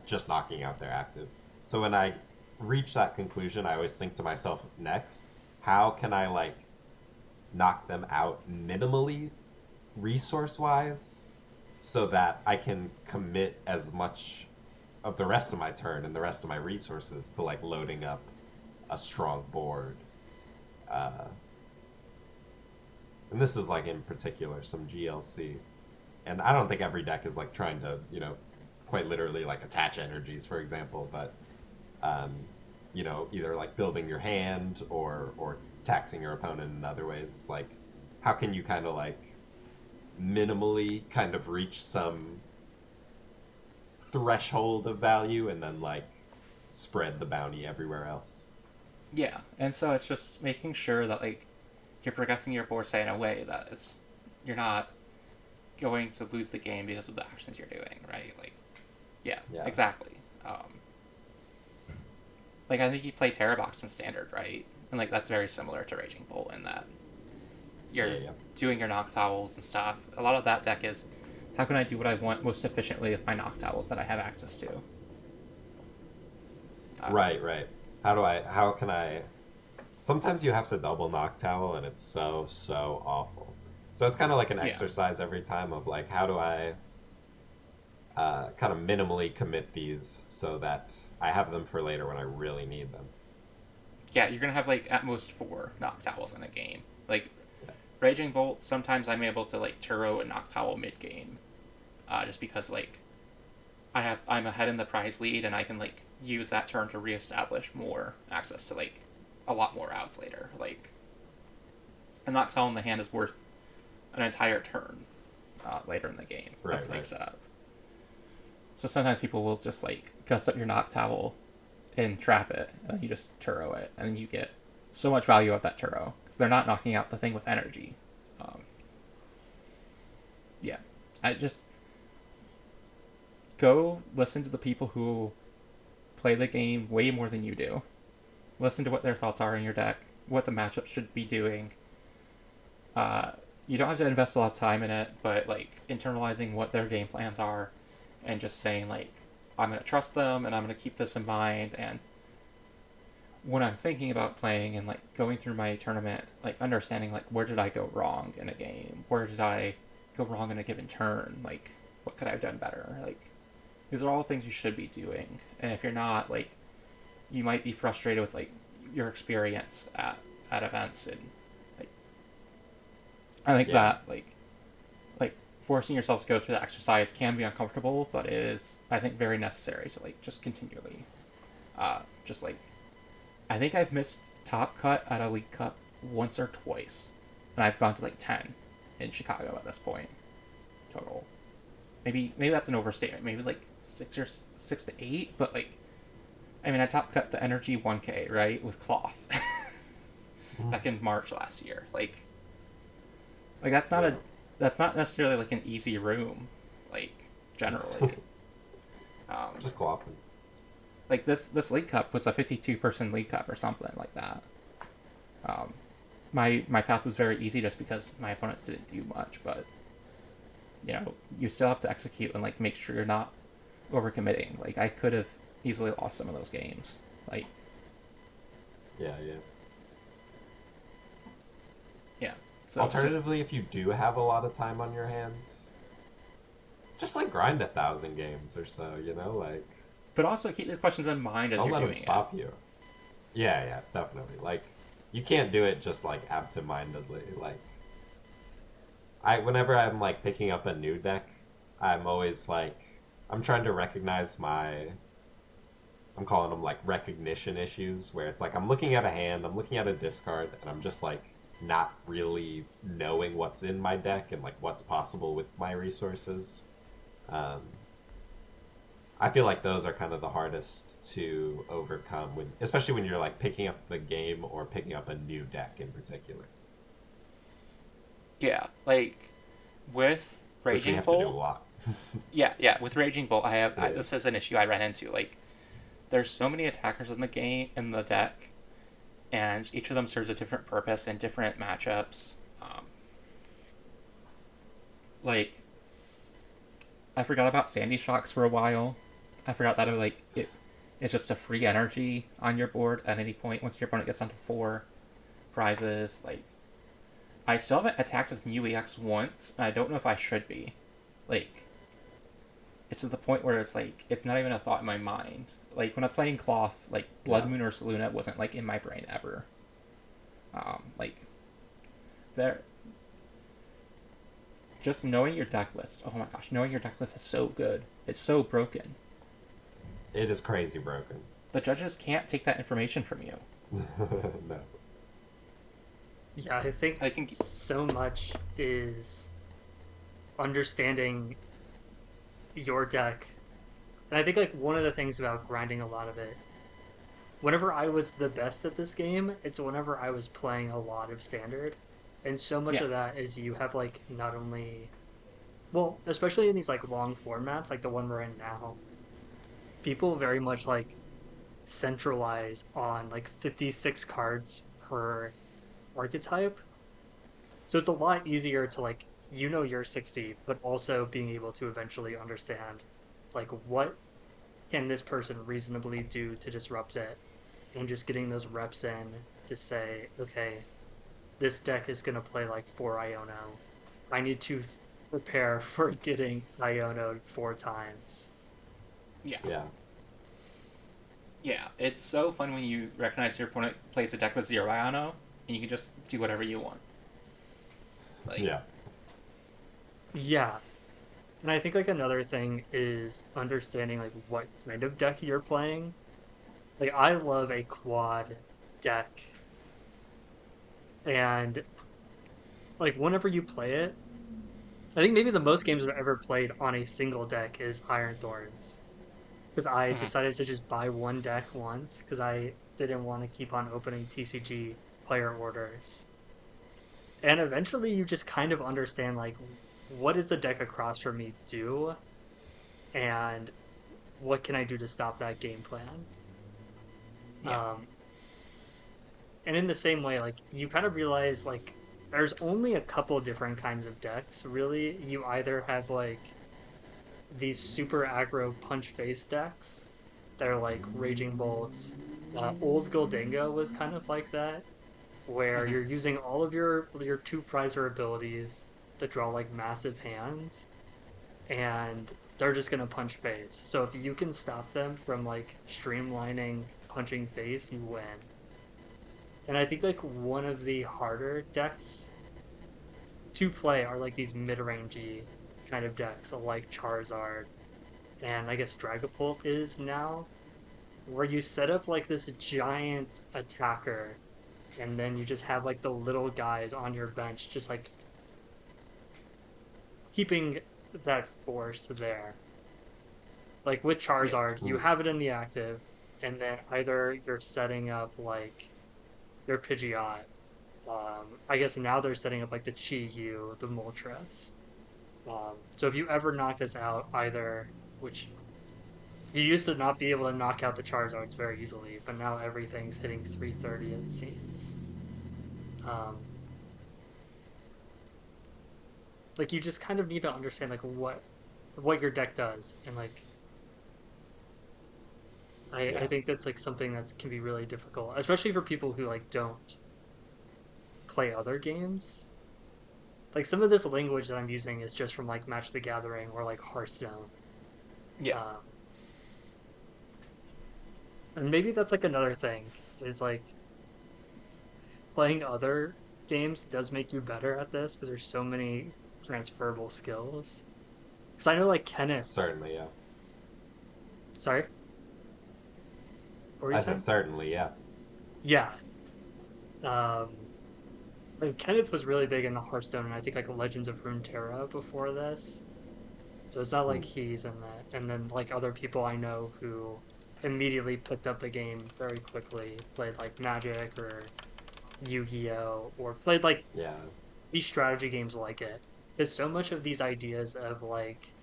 just knocking out their active. So when I reach that conclusion, I always think to myself, next, how can I like knock them out minimally resource wise so that I can commit as much of the rest of my turn and the rest of my resources to like loading up a strong board. And this is like in particular some GLC. And I don't think every deck is like trying to, quite literally like attach energies, for example, but either like building your hand or taxing your opponent in other ways. Like, how can you kind of like minimally kind of reach some threshold of value and then like spread the bounty everywhere else? yeah, and so it's just making sure that like you're progressing your board say in a way that it's you're not going to lose the game because of the actions you're doing, right? Like, yeah. Exactly. Like I think you play Terrabox in Standard, right? And like that's very similar to Raging Bolt in that you're doing your Noctowls and stuff. A lot of that deck is how can I do what I want most efficiently with my Noctowls that I have access to. Right. How can I sometimes you have to double Noctowl and it's so awful. So it's kind of like an exercise every time of like, how do I kind of minimally commit these so that I have them for later when I really need them. Yeah, you're going to have like at most 4 Noctowls in a game. Like Raging Bolt, sometimes I'm able to like Turo and Noctowl mid-game. Just because like I'm ahead in the prize lead and I can like use that turn to reestablish more access to like a lot more outs later. Like a Noctowl in the hand is worth an entire turn later in the game of like setup. So sometimes people will just like gust up your Noctowl and trap it, and you just Turo it, and then you get so much value out of that Turo because they're not knocking out the thing with energy. I just go listen to the people who play the game way more than you do. Listen to what their thoughts are in your deck, what the matchup should be doing. You don't have to invest a lot of time in it, but like internalizing what their game plans are and just saying like, I'm going to trust them and I'm going to keep this in mind. And when I'm thinking about playing and like going through my tournament, like understanding like where did I go wrong in a game? Where did I go wrong in a given turn? Like what could I have done better? Like these are all things you should be doing. And if you're not, like you might be frustrated with like your experience at events, and like I think that like forcing yourself to go through the exercise can be uncomfortable, but it is, I think, very necessary to like just continually just like I think I've missed top cut at a League Cup once or twice, and I've gone to like 10 in Chicago at this point total. Maybe that's an overstatement. Maybe like 6 to 8, but like I mean I top cut the Energy 1K right with Cloth back in March last year. Like that's not necessarily like an easy room, like generally. Just clothing. Like this League Cup was a 52-person League Cup or something like that. My path was very easy just because my opponents didn't do much, but you still have to execute and like make sure you're not overcommitting. Like I could have easily lost some of those games. Like yeah. So alternatively, if you do have a lot of time on your hands, just like grind 1,000 games or so, like. But also keep these questions in mind as don't you're let doing them stop it. you. Yeah, definitely. Like, you can't do it just like absentmindedly. Like, whenever I'm like picking up a new deck, I'm always like, I'm trying to recognize I'm calling them like recognition issues, where it's like I'm looking at a hand, I'm looking at a discard, and I'm just like not really knowing what's in my deck and like what's possible with my resources. Um, I feel like those are kind of the hardest to overcome when, especially when you're like picking up the game or picking up a new deck in particular, Yeah, like with which we Raging have to do a Bolt. lot. Yeah, with Raging Bolt, Yeah, this is an issue I ran into. Like, there's so many attackers in the game in the deck, and each of them serves a different purpose in different matchups. Like, I forgot about Sandy Shocks for a while. I forgot that it's just a free energy on your board at any point once your opponent gets down to 4 prizes. Like, I still haven't attacked with Mew EX once, and I don't know if I should be. Like, it's to the point where it's like it's not even a thought in my mind. Like when I was playing Cloth, like Blood yeah, Moon or Saluna wasn't like in my brain ever. Like there, just knowing your deck list. Oh my gosh, knowing your deck list is so good. It's so broken. it is crazy broken. The judges can't take that information from you. No. Yeah, I think I think so much is understanding your deck. And I think like one of the things about grinding a lot of it, whenever I was the best at this game, it's whenever I was playing a lot of standard. And so much yeah, of that is you have like not only, well, especially in these like long formats like the one we're in now, people very much like centralize on like 56 cards per archetype. So it's a lot easier to like you're 60, but also being able to eventually understand like what can this person reasonably do to disrupt it, and just getting those reps in to say, okay, this deck is going to play like 4 Iono. I need to prepare for getting Iono'd 4 times. yeah, Yeah, yeah. It's so fun when you recognize your opponent plays a deck with 0 Iono, and you can just do whatever you want. Like, yeah, Yeah. And I think like another thing is understanding like what kind of deck you're playing. Like I love a quad deck, and like whenever you play it, I think maybe the most games I've ever played on a single deck is Iron Thorns. Because I mhm, decided to just buy one deck once because I didn't want to keep on opening TCG player orders. And eventually you just kind of understand like what does the deck across from me do, and what can I do to stop that game plan? yeah, Um, and in the same way, like you kind of realize like there's only a couple different kinds of decks. Really, you either have like these super aggro punch face decks. They're like Raging Bolts. Old Goldingo was kind of like that, where mhm, you're using all of your two prizer abilities to draw like massive hands, and they're just gonna punch face. So if you can stop them from like streamlining punching face, you win. And I think like one of the harder decks to play are like these mid-rangey kind of decks, like Charizard, and I guess Dragapult is now, where you set up like this giant attacker, and then you just have like the little guys on your bench just like keeping that force there. Like with yeah, Charizard, you mm, have it in the active, and then either you're setting up like your Pidgeot. I guess now they're setting up like the Chi-Yu, the Moltres. So if you ever knock this out, either, which you used to not be able to knock out the Charizards very easily, but now everything's hitting 330, it seems. Um, like you just kind of need to understand like what your deck does, and like I yeah, think that's like something that can be really difficult, especially for people who like don't play other games. Like some of this language that I'm using is just from like Match the Gathering or like Hearthstone. yeah, Um, and maybe that's like another thing is like playing other games does make you better at this because there's so many transferable skills. Because I know like Kenneth. Certainly, yeah. Sorry, what were you I said saying? certainly, yeah. Yeah. Like Kenneth was really big in the Hearthstone and I think like Legends of Runeterra before this. So it's not like Hmm. he's in that. And then like other people I know who immediately picked up the game very quickly, played like Magic or Yu-Gi-Oh, or played like Yeah. these strategy games like it. There's so much of these ideas of like,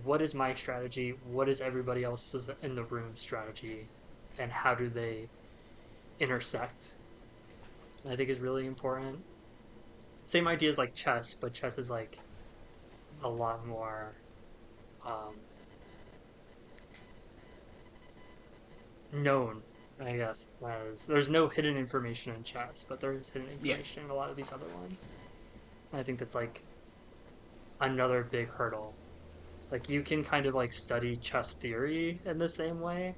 what is my strategy? What is everybody else's in the room strategy? And how do they intersect? I think is really important. Same idea as like chess, but chess is like a lot more um, known, I guess. As there's no hidden information in chess, but there is hidden Yeah. information in a lot of these other ones. And I think that's like another big hurdle. Like you can kind of like study chess theory in the same way,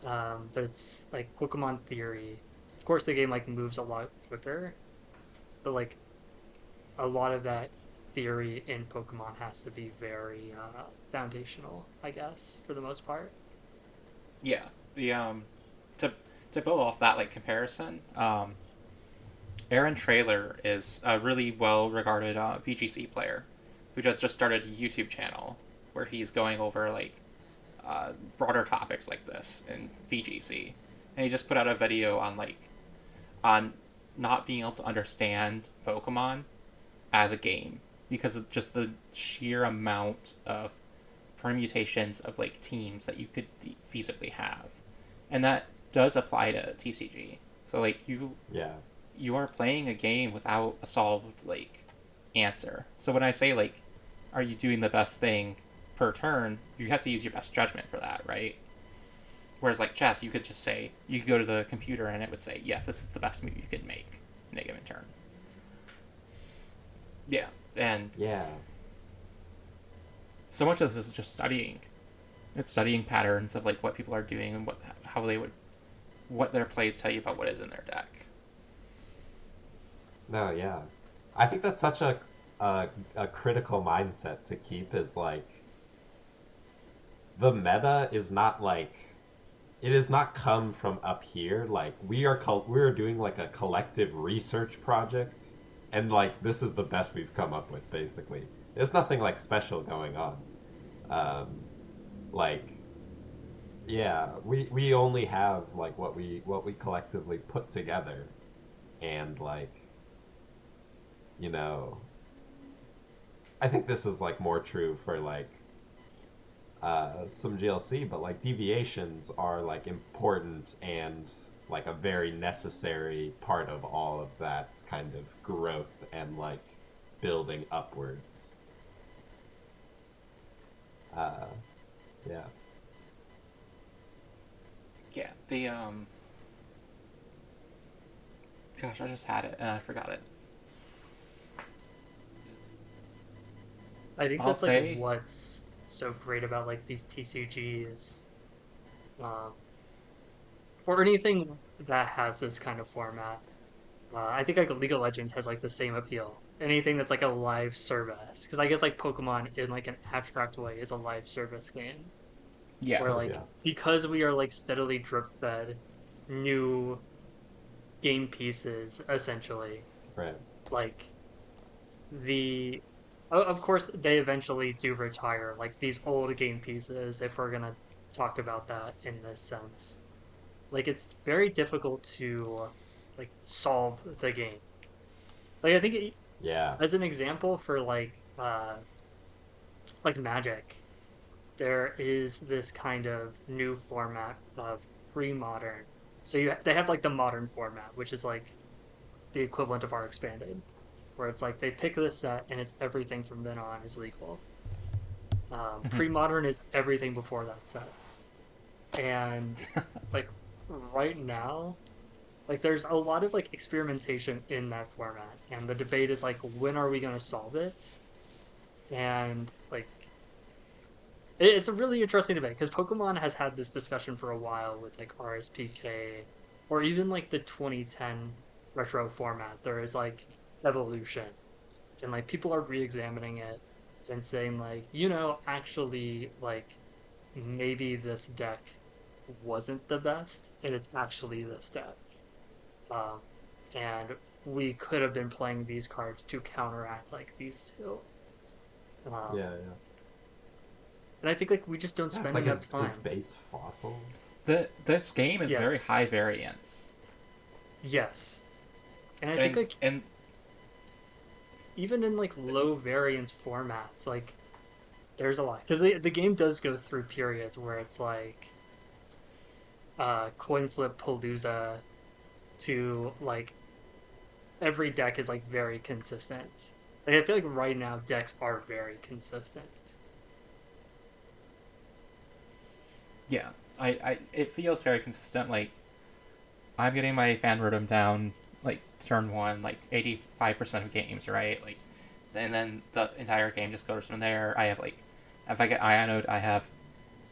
but it's like Pokemon theory. Of course, the game like moves a lot quicker, but like a lot of that theory in Pokemon has to be very foundational, I guess, for the most part. Yeah. The to to build off that like comparison, Aaron Trailer is a really well regarded VGC player who just started a YouTube channel where he's going over like broader topics like this in VGC, and he just put out a video on on not being able to understand Pokemon as a game because of just the sheer amount of permutations of like teams that you could feasibly have, and that does apply to TCG. So like Yeah. you are playing a game without a solved like answer. So when I say like, are you doing the best thing per turn, you have to use your best judgment for that, right? Whereas like chess, you could just say you could go to the computer and it would say yes, this is the best move you could make in a given turn. Yeah, and Yeah. so much of this is just studying. It's studying patterns of like what people are doing and how they would what their plays tell you about what is in their deck. No, yeah. I think that's such a critical mindset to keep is like the meta is not like it has not come from up here. Like we are doing like a collective research project, and like this is the best we've come up with. Basically, there's nothing like special going on. Um, like yeah, we only have like what we collectively put together, and like you know, I think this is like more true for like some GLC, but like deviations are like important and like a very necessary part of all of that kind of growth and like building upwards. Uh, yeah. Yeah, the gosh, I just had it and I forgot it. I think I'll that's like say, what's so great about like these TCGs, um, or anything that has this kind of format. I think like League of Legends has like the same appeal. Anything that's like a live service, because I guess like Pokemon in like an abstract way is a live service game, yeah, where Oh like yeah. because we are like steadily drip fed new game pieces essentially, Right. like the of course they eventually do retire like these old game pieces if we're gonna talk about that in this sense. Like it's very difficult to like solve the game. Like I think Yeah. as an example for like Magic, there is this kind of new format of pre-modern. So they have like the modern format, which is like the equivalent of our expanded, where it's like they pick this set and it's everything from then on is legal. Pre-modern is everything before that set, and like right now, like there's a lot of like experimentation in that format, and the debate is like when are we going to solve it? And like it's a really interesting debate because Pokemon has had this discussion for a while with like RSPK or even like the 2010 retro format, there is like evolution, and like people are re-examining it and saying like, actually like maybe this deck wasn't the best, and it's actually this deck. Um, and we could have been playing these cards to counteract like these two. Yeah, yeah. And I think like we just don't Yeah, spend it's like enough his time. base fossil. This game is very Yes. high variance. Yes. And I think like And even in like low variance formats, like there's a lot because the game does go through periods where it's like coin flip palooza to like every deck is like very consistent. Like I feel like right now decks are very consistent. yeah, it feels very consistent. Like I'm getting my fan rhythm down like turn one, like 85% of games, right? Like, and then the entire game just goes from there. I have like, if I get Ionode, I have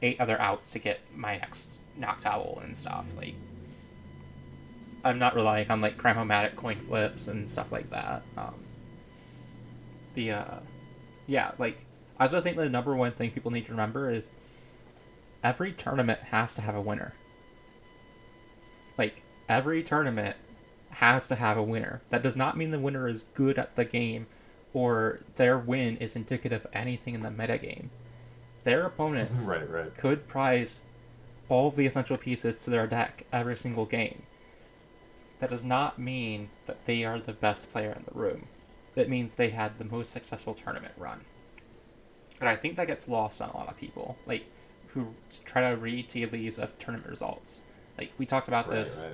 8 other outs to get my next Noctowl and stuff. Like, I'm not relying on like Cramomatic coin flips and stuff like that. The yeah, like I also think the number one thing people need to remember is every tournament has to have a winner. Like every tournament has to have a winner. That does not mean the winner is good at the game or their win is indicative of anything in the metagame. Their opponents Right. could prize all of the essential pieces to their deck every single game. That does not mean that they are the best player in the room. That means they had the most successful tournament run. And I think that gets lost on a lot of people, like who try to read tea leaves of tournament results. Like we talked about this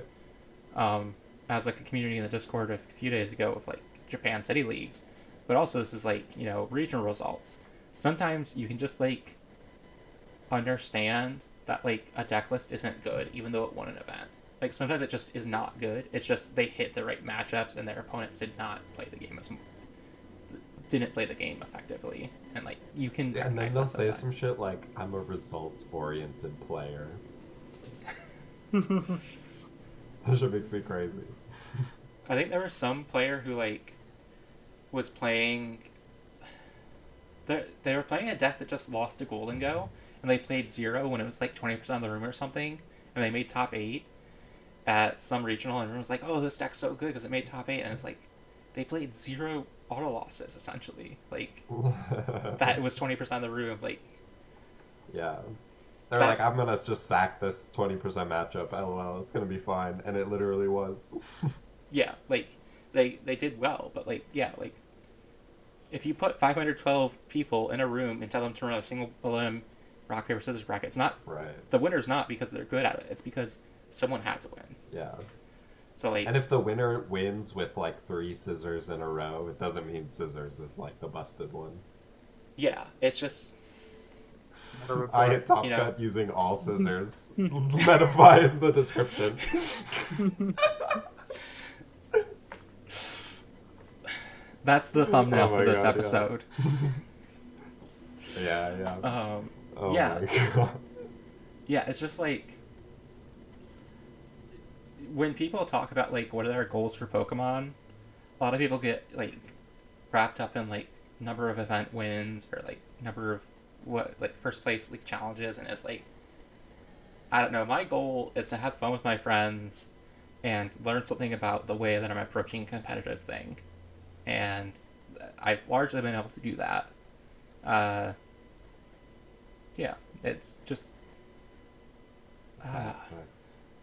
as like a community in the Discord a few days ago with like Japan City Leagues, but also this is like regional results. Sometimes you can just like understand that like a deck list isn't good even though it won an event. Like sometimes it just is not good. It's just they hit the right matchups and their opponents didn't play the game effectively, and like you can Yeah, and then recognize they'll that say sometimes. some shit like, "I'm a results-oriented player." That shit makes me crazy. I think there was some player who like was playing. They were playing a deck that just lost to Golden Go, and they played 0 when it was like 20% of the room or something, and they made top 8 at some regional, and everyone was like, "Oh, this deck's so good because it made top 8," and it's like they played 0 auto losses essentially. Like that was 20% of the room. Like Yeah. They're like, "I'm gonna just sack this 20% matchup. LOL, it's gonna be fine," and it literally was. yeah, like they did well, but like yeah, like if you put 512 people in a room and tell them to run a single limb rock paper scissors bracket, it's not Right. the winner's not because they're good at it. It's because someone had to win. Yeah. So like And if the winner wins with like 3 scissors in a row, it doesn't mean scissors is like the busted one. yeah, it's just I hit top You know. cut using all scissors. Metafy in the description. that's the thumbnail Oh for my this God, episode. Yeah. Oh yeah. my God. Yeah, it's just like when people talk about like what are their goals for Pokemon, a lot of people get like wrapped up in like number of event wins or like number of what like first place like challenges, and it's like I don't know. My goal is to have fun with my friends and learn something about the way that I'm approaching a competitive thing, and I've largely been able to do that. Yeah, it's just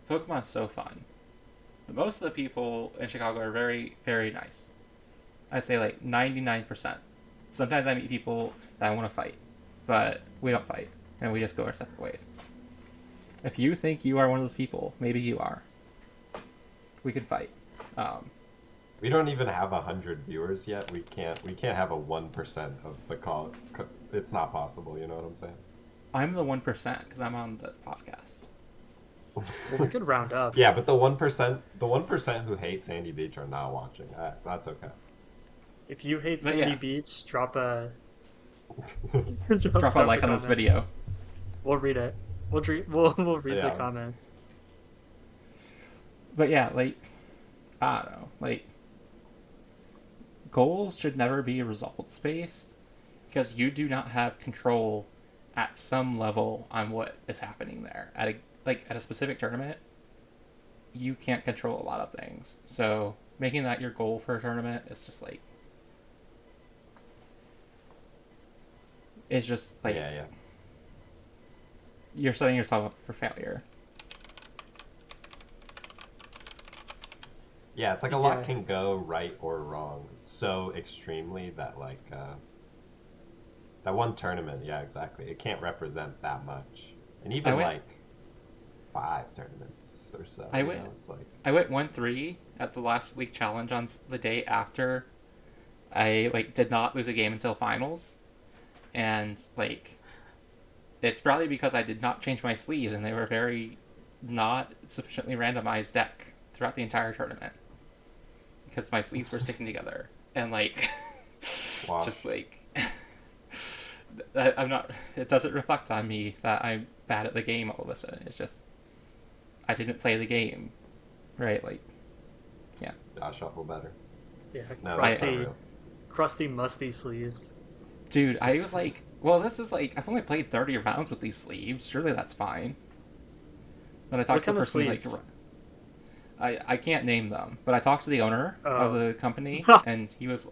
Pokemon's so fun. Most of the people in Chicago are very, very nice. I'd say like 99%. Sometimes I meet people that I want to fight, but we don't fight, and we just go our separate ways. If you think you are one of those people, maybe you are. We could fight. We don't even have 100 viewers yet. We can't have a 1% of the call. It's not possible. You know what I'm saying? I'm the 1% because I'm on the podcast. Well, we could round up. Yeah, but the 1% who hate Sandy Beach are not watching. That's okay. If you hate But Sandy yeah. Beach, drop a Drop a like on this comment. video. We'll read it. We'll read Yeah. the comments. But yeah, like, I don't know. Like, goals should never be results based because you do not have control at some level on what is happening there. At a specific tournament, you can't control a lot of things. So making that your goal for a tournament is just like Yeah. you're setting yourself up for failure. Yeah, it's like a lot can go right or wrong so extremely that like that one tournament, yeah, exactly. It can't represent that much. And even like 5 tournaments or so, it's like I went 1-3 at the last league challenge on the day after I like did not lose a game until finals, and like it's probably because I did not change my sleeves and they were very not sufficiently randomized deck throughout the entire tournament because my sleeves were sticking together and like wow. just like I'm not. It doesn't reflect on me that I'm bad at the game all of a sudden. It's just I didn't play the game, right? Like, yeah. I'll shuffle better. Yeah, No, crusty, musty sleeves. Dude, I was like, well, this is like I've only played 30 rounds with these sleeves. Surely that's fine. Then I talked to the person like, I can't name them, but I talked to the owner of the company, and he was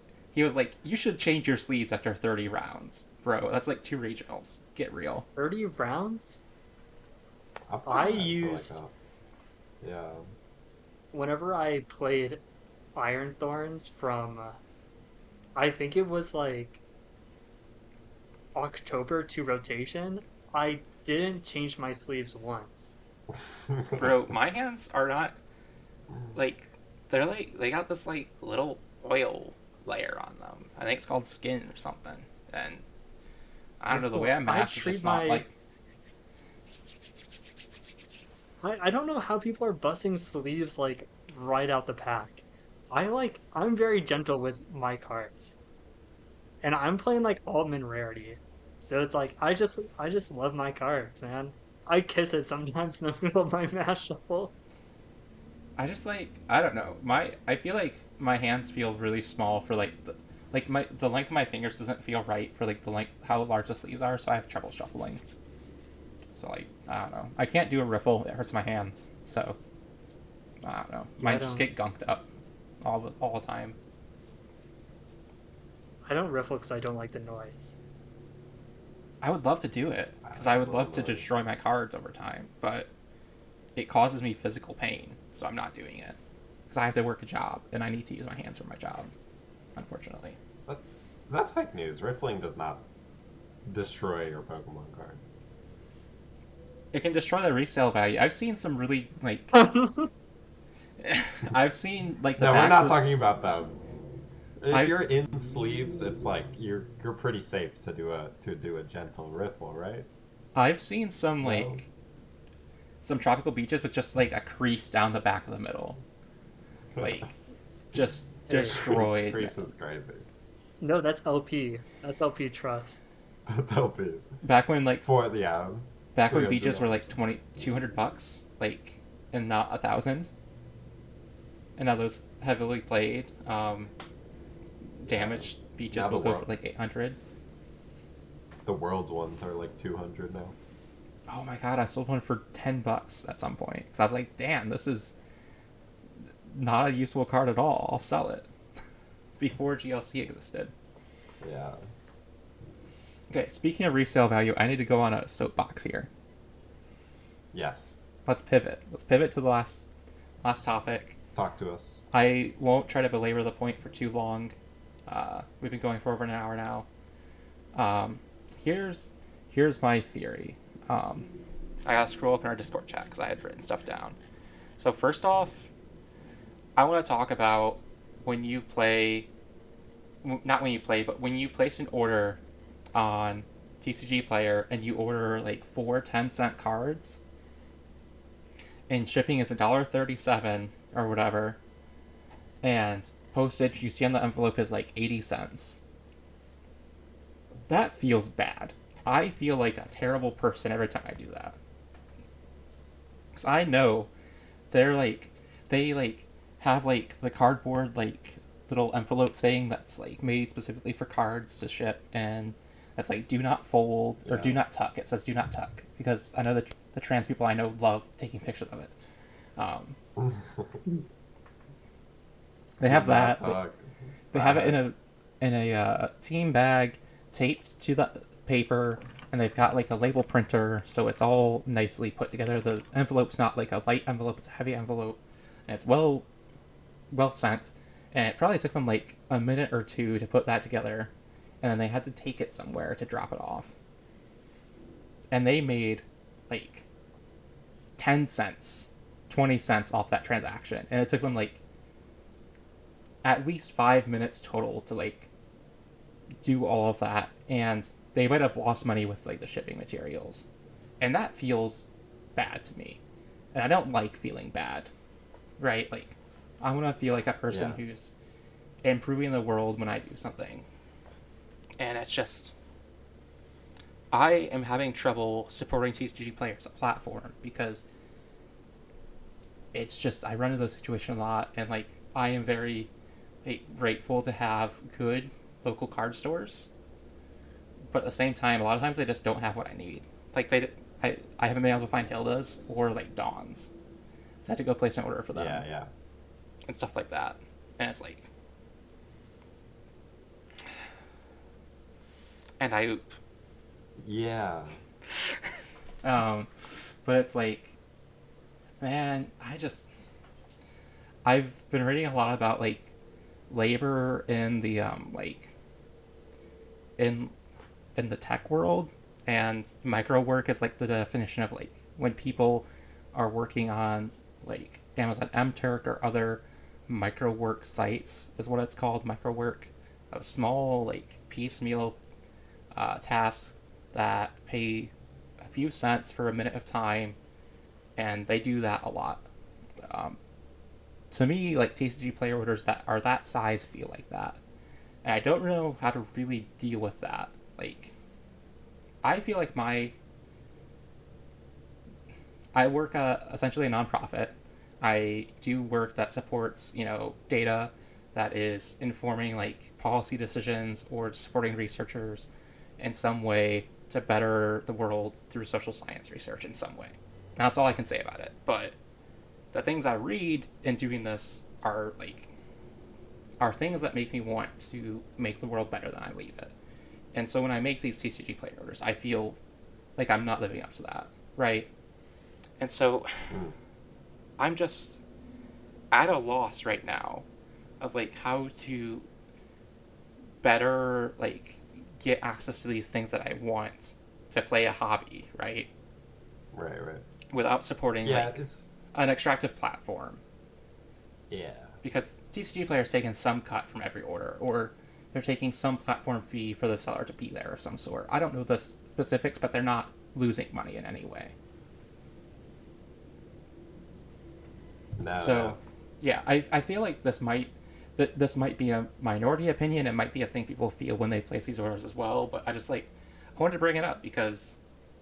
like, you should change your sleeves after 30 rounds, bro. That's like 2 regionals. Get real. 30 rounds? I used... yeah. Whenever I played Iron Thorns from, I think it was like October to rotation, I didn't change my sleeves once. Bro, my hands are not, like, they're like, they got this like little oil layer on them. I think it's called skin or something. And I don't know, the way I mash is just not like... I don't know how people are busting sleeves like right out the pack. I'm very gentle with my cards. And I'm playing like Altman rarity. So it's like I just love my cards, man. I kiss it sometimes in the middle of my mash shuffle. I just like, I don't know. I feel like my hands feel really small for like the length of my fingers doesn't feel right for like the length how large the sleeves are, so I have trouble shuffling. So like, I don't know. I can't do a riffle. It hurts my hands. So I don't know. Mine just get gunked up all the time. I don't riffle because I don't like the noise. I would love to do it because I would love to destroy my cards over time, but it causes me physical pain, so I'm not doing it because I have to work a job and I need to use my hands for my job. Unfortunately, that's fake news. Riffling does not destroy your Pokemon cards. It can destroy the resale value. I've seen some really like. I've seen like the. No, we're not talking about them. If you're in sleeves, it's like you're pretty safe to do a gentle riffle, right? I've seen some like some tropical beaches with just like a crease down the back of the middle, like just destroyed. Crease is crazy. No, that's LP. That's LP trust. That's LP. Back when like back when beaches were like $200, like, and not 1,000, and now those heavily played, damaged beaches will go for like 800. The world's ones are like 200 now. Oh my god! I sold one for $10 at some point because I was like, "Damn, this is not a useful card at all. I'll sell it." Before GLC existed. Yeah. Okay, speaking of resale value, I need to go on a soapbox here. Yes. Let's pivot. Let's pivot to the last topic. Talk to us. I won't try to belabor the point for too long. We've been going for over an hour now. Here's my theory. I gotta scroll up in our Discord chat because I had written stuff down. So first off, I want to talk about when you play, not when you play, but when you place an order on TCGPlayer and you order like 4 10-cent cards and shipping is $1.37 or whatever, and postage you see on the envelope is like 80 cents. That feels bad. I feel like a terrible person every time I do that. Because I know they're like, they like have like the cardboard like little envelope thing that's like made specifically for cards to ship, and that's like do not fold or Yeah. do not tuck. It says do not tuck because I know that the trans people I know love taking pictures of it. They have Do not that. talk. They have it in a team bag taped to the paper, and they've got like a label printer, so it's all nicely put together. The envelope's not like a light envelope; it's a heavy envelope, and it's well sent. And it probably took them like a minute or two to put that together, and then they had to take it somewhere to drop it off. And they made like 10 cents, 20 cents off that transaction, and it took them like at least 5 minutes total to like do all of that, and they might have lost money with like the shipping materials, and that feels bad to me, and I don't like feeling bad, right? Like I want to feel like a person who's improving the world when I do something, and it's just I am having trouble supporting TCGPlayer as a platform because it's just I run into those situations a lot, and like I am very grateful to have good local card stores, but at the same time, a lot of times they just don't have what I need. Like I haven't been able to find Hilda's or like Dawn's, so I had to go place an order for them. Yeah. And stuff like that, and it's like, and I oop. Yeah. But it's like, man, I've been reading a lot about like labor in the like in the tech world, and micro work is like the definition of like when people are working on like Amazon MTurk or other micro work sites is what it's called. Micro work of small like piecemeal tasks that pay a few cents for a minute of time, and they do that a lot. To me, like TCGPlayer orders that are that size feel like that, and I don't know how to really deal with that. Like, I feel like I work essentially a nonprofit. I do work that supports data that is informing like policy decisions or supporting researchers in some way to better the world through social science research in some way. And that's all I can say about it. But the things I read in doing this are things that make me want to make the world better than I leave it. And so when I make these TCGPlayer orders, I feel like I'm not living up to that, right? And so I'm just at a loss right now of like how to better like get access to these things that I want to play a hobby, right? Right. Without supporting an extractive platform. Yeah. Because TCGPlayer is taking some cut from every order, or they're taking some platform fee for the seller to be there of some sort. I don't know the specifics, but they're not losing money in any way. No. Yeah, I feel like this might be a minority opinion. It might be a thing people feel when they place these orders as well. But I wanted to bring it up because,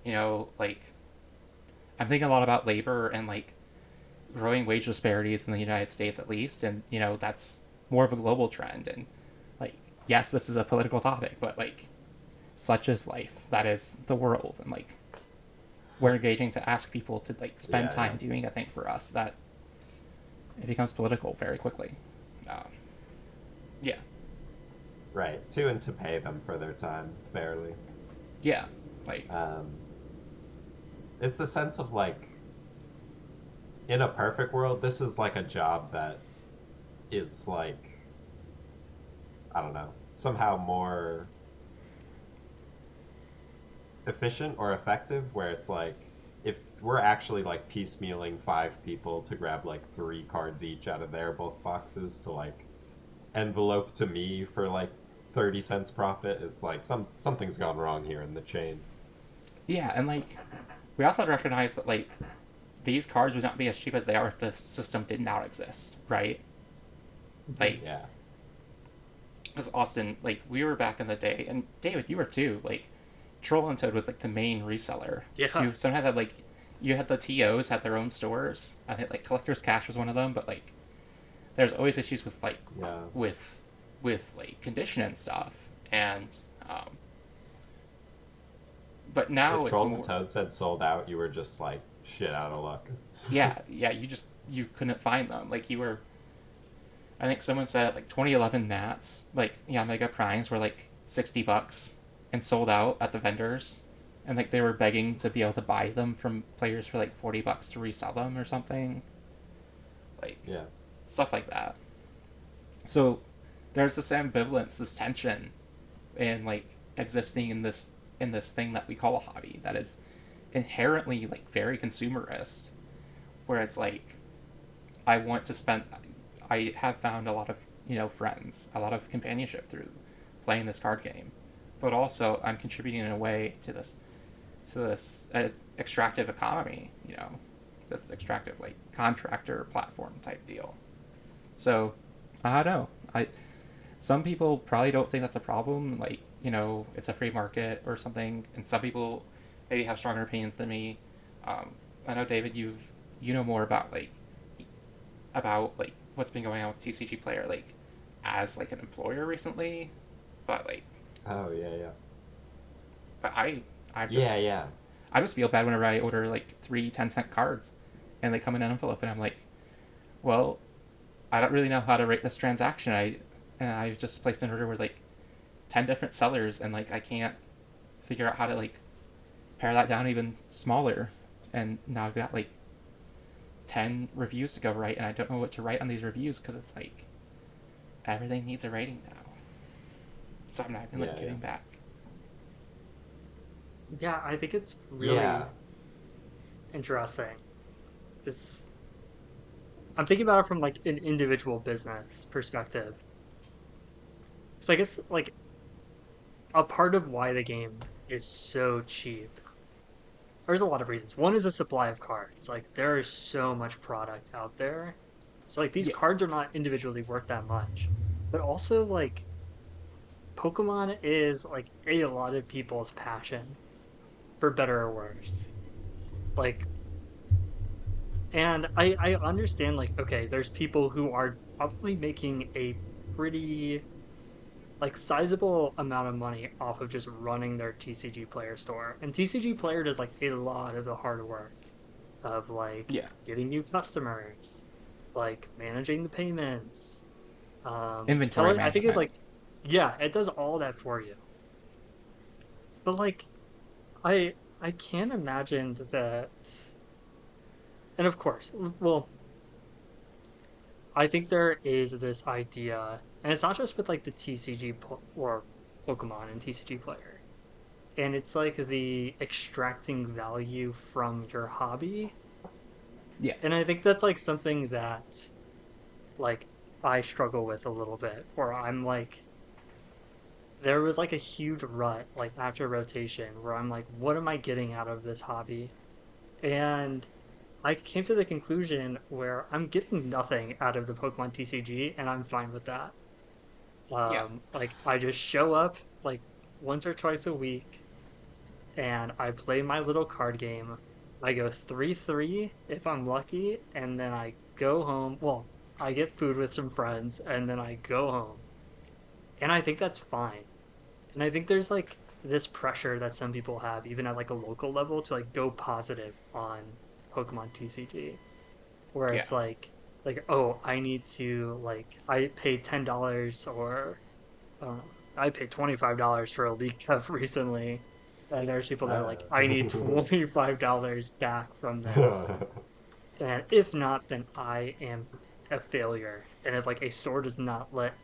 like, I'm thinking a lot about labor and like growing wage disparities in the United States at least, and that's more of a global trend. And like, yes, this is a political topic, but like, such is life. That is the world, and like, we're engaging to ask people to like spend time doing a thing for us that it becomes political very quickly. Yeah. Right. And to pay them for their time fairly. Yeah. Like. It's the sense of like, in a perfect world, this is like a job that is like, I don't know, somehow more efficient or effective, where it's like, if we're actually like piecemealing 5 people to grab like 3 cards each out of their bulk boxes to like envelope to me for like 30 cents profit, it's like something's gone wrong here in the chain. Yeah, and like, we also have to recognize that like these cards would not be as cheap as they are if this system did not exist, right? Like, yeah. Because Austin, like, we were back in the day, and David, you were too. Like, Troll and Toad was like the main reseller. Yeah. Who sometimes had like you had the TOs had their own stores. I think like Collector's Cash was one of them, but like there's always issues with like Yeah. with like condition and stuff, and but now If it's Trolls and more. Toads had sold out, you were just like shit out of luck. Yeah, yeah, you couldn't find them. Like you were, I think someone said like 2011 Nats, like yeah, Mega Primes were like $60 and sold out at the vendors, and like they were begging to be able to buy them from players for like $40 to resell them or something, like Yeah. stuff like that. So there's this ambivalence, this tension, in like existing in this thing that we call a hobby that is inherently like very consumerist, where it's like I want to spend. I have found a lot of friends, a lot of companionship through playing this card game, but also I'm contributing in a way to this extractive economy. This extractive like contractor platform type deal. So I don't know. Some people probably don't think that's a problem. Like it's a free market or something, and some people maybe have stronger opinions than me. I know David, you know more about like what's been going on with TCGPlayer like as like an employer recently, but like Oh yeah, yeah. but I Yeah, just yeah. I just feel bad whenever I order like 3 10-cent cards, and they come in an envelope, and I'm like, well, I don't really know how to rate this transaction. I just placed an order with like 10 different sellers, and like I can't figure out how to like pare that down even smaller, and now I've got like 10 reviews to go write, and I don't know what to write on these reviews because it's like everything needs a rating now. So I'm not even like Yeah, giving yeah. back. Yeah, I think it's really Yeah. interesting. It's, I'm thinking about it from like an individual business perspective. So I guess like a part of why the game is so cheap. There's a lot of reasons. One is a supply of cards. Like there is so much product out there. So like these Yeah, cards are not individually worth that much. But also like Pokemon is like a lot of people's passion, for better or worse. Like and I understand like okay, there's people who are probably making a pretty like sizable amount of money off of just running their TCG Player store. And TCG Player does like a lot of the hard work of like yeah. getting new customers, like managing the payments, Inventory telling I think it management. like yeah, it does all that for you. But like I can't imagine that and of course, well, I think there is this idea, and it's not just with like the or Pokemon and TCG Player, and it's like the extracting value from your hobby. Yeah, And I think that's like something that like I struggle with a little bit, where I'm like, there was like a huge rut like after rotation where I'm like, what am I getting out of this hobby? And I came to the conclusion where I'm getting nothing out of the Pokemon TCG, and I'm fine with that. yeah, Like I just show up like once or twice a week and I play my little card game. I go 3-3 if I'm lucky, and then I go home. Well, I get food with some friends and then I go home. And I think that's fine. And I think there's like this pressure that some people have even at like a local level to like go positive on Pokemon TCG, where yeah, it's like oh, I need to like I paid $10 or I don't know. I paid $25 for a League Cup recently, and there's people that are like, I need $25 back from this. And if not, then I am a failure. And if like a store does not let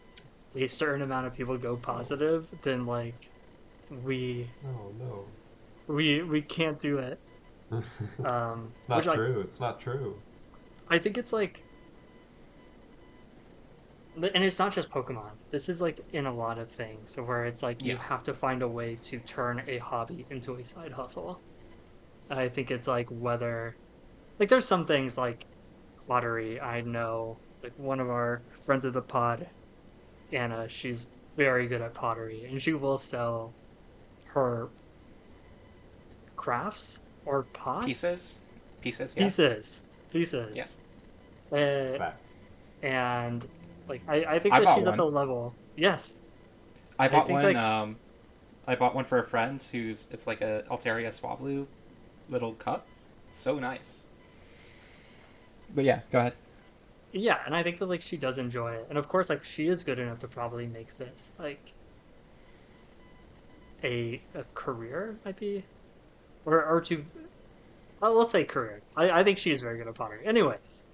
a certain amount of people go positive, then like we Oh no. we can't do it. It's Which not like true. It's not true. I think it's like and it's not just Pokemon. This is like in a lot of things where it's like you yeah, have to find a way to turn a hobby into a side hustle. I think it's like whether like there's some things like pottery. I know like one of our friends of the pod, Anna, she's very good at pottery and she will sell her crafts or pots. pieces. Pieces, yeah. pieces, Yeah. pieces, uh, Facts. and like I think I that bought she's at one. the level. Yes, I I bought think one. like I bought one for a friend who's it's like a Altaria Swablu little cup. It's so nice. But yeah, go ahead. yeah, and I think that like she does enjoy it, and of course like she is good enough to probably make this like a career, might be, or to let's say career. I think she's very good at pottery. Anyways,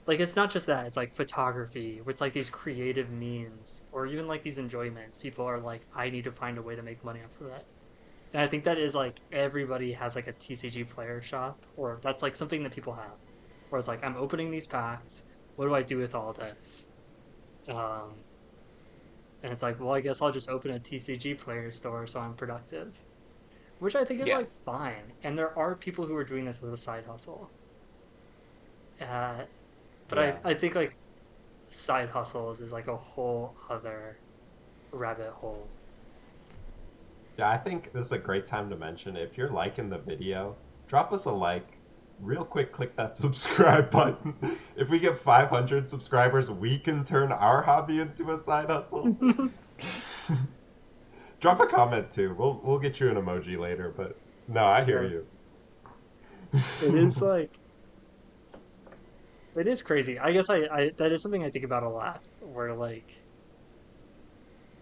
like it's not just that; it's like photography, with like these creative means, or even like these enjoyments. People are like, I need to find a way to make money off of that. And I think that is like everybody has like a TCG player shop, or that's like something that people have. Where it's like, I'm opening these packs. What do I do with all this? Um, and it's like, well, I guess I'll just open a TCG player store so I'm productive, which I think is Yeah, like fine. And there are people who are doing this as a side hustle. Uh, but Yeah. I think like side hustles is like a whole other rabbit hole. Yeah, I think this is a great time to mention if you're liking the video, drop us a like. Real quick, click that subscribe button. If we get 500 subscribers, we can turn our hobby into a side hustle. Drop a comment too. We'll get you an emoji later, but no, I hear Yeah, you. it is like it is crazy. I guess I that is something I think about a lot. Where like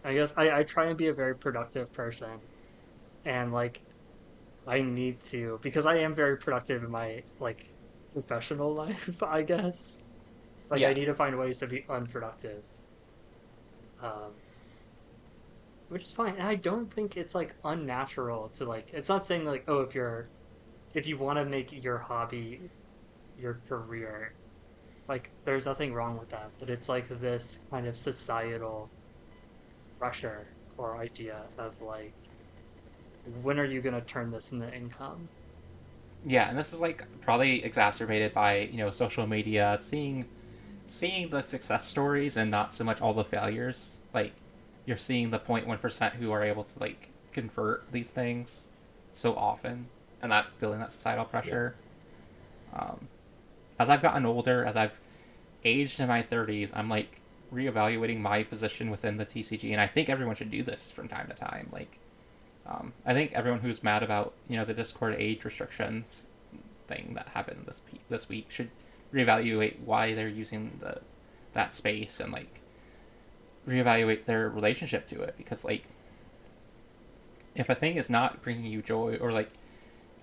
I guess I try and be a very productive person, and like I need to because I am very productive in my like professional life, I guess. Like I yeah, need to find ways to be unproductive. Um, which is fine. And I don't think it's like unnatural to like it's not saying like, oh, if you want to make your hobby your career, like there's nothing wrong with that. But it's like this kind of societal pressure or idea of like, when are you gonna turn this into income? yeah. And this is like probably exacerbated by social media, seeing the success stories and not so much all the failures. Like you're seeing the 0.1% who are able to like convert these things so often, and that's building that societal Yeah. pressure. Um, as I've gotten older, as I've aged in my 30s, I'm like reevaluating my position within the TCG, and I think everyone should do this from time to time. Like, I think everyone who's mad about the Discord age restrictions thing that happened this week should reevaluate why they're using that space and like reevaluate their relationship to it, because like if a thing is not bringing you joy, or like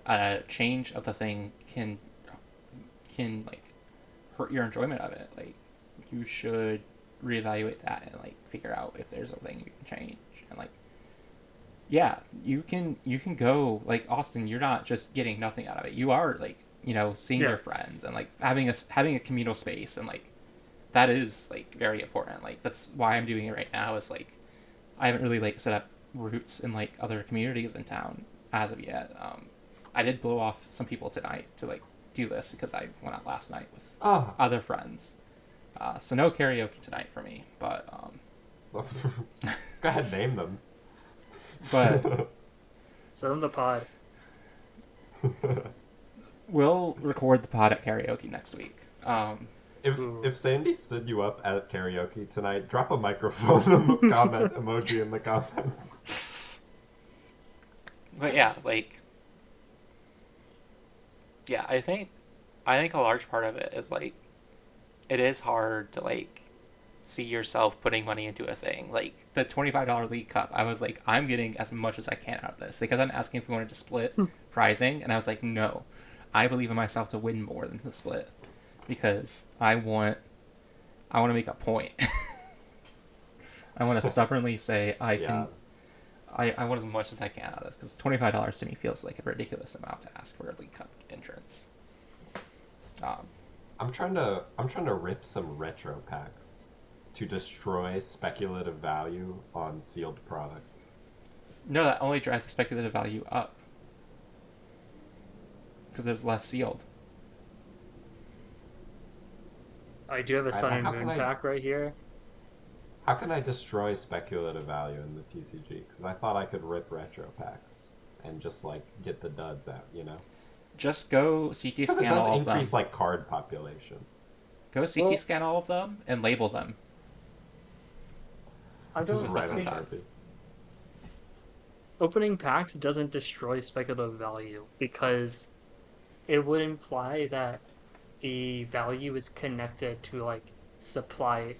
a change of the thing can like hurt your enjoyment of it, like you should reevaluate that and like figure out if there's a thing you can change. And like yeah, you can go like Austin, you're not just getting nothing out of it, you are like seeing Yeah, your friends and like having a communal space, and like that is like very important. Like that's why I'm doing it right now, is like I haven't really like set up roots in like other communities in town as of yet. I did blow off some people tonight to like do this because I went out last night with Oh. other friends. So no karaoke tonight for me, Go ahead, name them. but send them the pod. we'll record the pod at karaoke next week. Ooh, If Sandy stood you up at karaoke tonight, drop a microphone comment emoji in the comments. But yeah, like yeah, I think a large part of it is like it is hard to like see yourself putting money into a thing. Like the $25 league cup, I was like, I'm getting as much as I can out of this. Because I'm asking if we wanted to split prizing, and I was like, no, I believe in myself to win more than the split, because I want to make a point. I want to stubbornly say I Yeah. can. I want as much as I can out of this, because $25 to me feels like a ridiculous amount to ask for a league cup entrance. Um, I'm trying to rip some retro packs to destroy speculative value on sealed product. no, that only drives the speculative value up because there's less sealed. I do have a Sun and How can Moon I pack right here. destroy speculative value in the TCG? Because I thought I could rip retro packs and just like get the duds out. just go CT Because it scan does all of them. increase like card population. Go CT scan all of them and label them. I Just don't write on think Sharpie. opening packs doesn't destroy speculative value because it would imply that the value is connected to like supply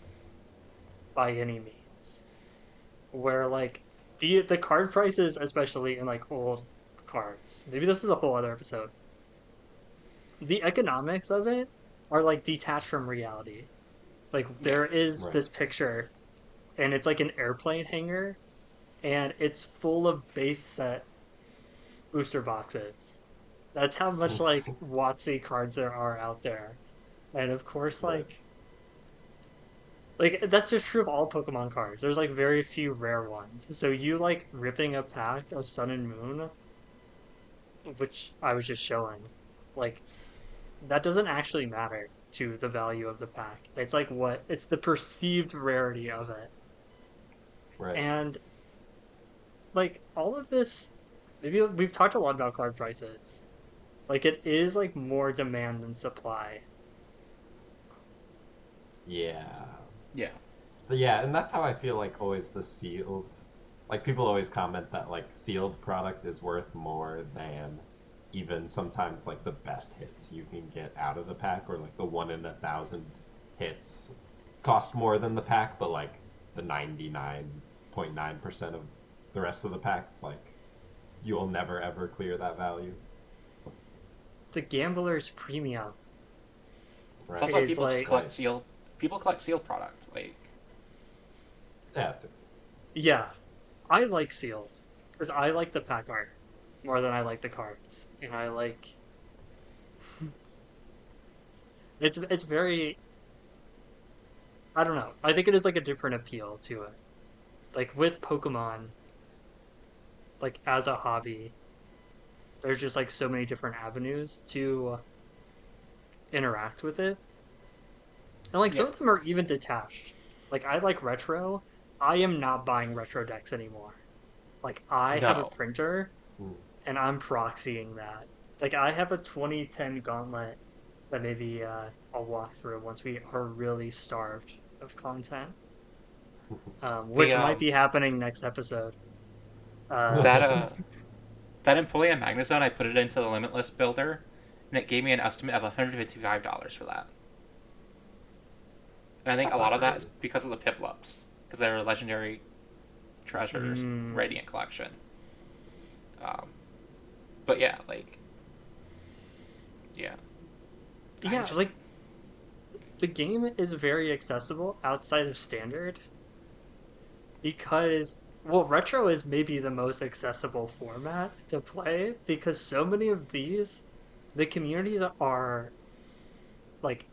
by any means. Where like the card prices, especially in like old cards, maybe this is a whole other episode. The economics of it are like detached from reality. Like Yeah. there is Right. this picture, and it's like an airplane hangar, and it's full of base set booster boxes. That's how much like WotC cards there are out there. And of course, Right. like that's just true of all Pokemon cards. There's like very few rare ones. So you like ripping a pack of Sun and Moon, which I was just showing, like that doesn't actually matter to the value of the pack. It's like what it's the perceived rarity of it. Right. And like all of this, maybe we've talked a lot about card prices. Like it is like more demand than supply. Yeah. Yeah. But yeah, and that's how I feel like always the sealed. Like people always comment that like sealed product is worth more than even sometimes like the best hits you can get out of the pack, or like the 1 in 1,000 hits cost more than the pack, but like the 99.9% of the rest of the packs, like you'll never ever clear that value. The gambler's premium It's Right. also is people just like collect sealed. People collect sealed products. Like, Yeah. yeah, I like sealed because I like the pack art more than I like the cards, and I like it's very I don't know. I think it is like a different appeal to it. Like with Pokemon, like as a hobby, there's just like so many different avenues to interact with it. And like yeah. some of them are even detached. Like I like retro. I am not buying retro decks anymore. Like I have a No. printer Mm. and I'm proxying that. Like I have a 2010 gauntlet that maybe I'll walk through once we are really starved of content, The which might be happening next episode. Uh, that that employee at Magnezone, I put it into the Limitless builder, and it gave me an estimate of $155 for that. And I think a That's lot not of that crazy. is because of the Piplups, because they're legendary treasures, mm, Radiant Collection. Um, but yeah, like, yeah, I yeah, like just the game is very accessible outside of standard because well, retro is maybe the most accessible format to play because so many of these the communities are like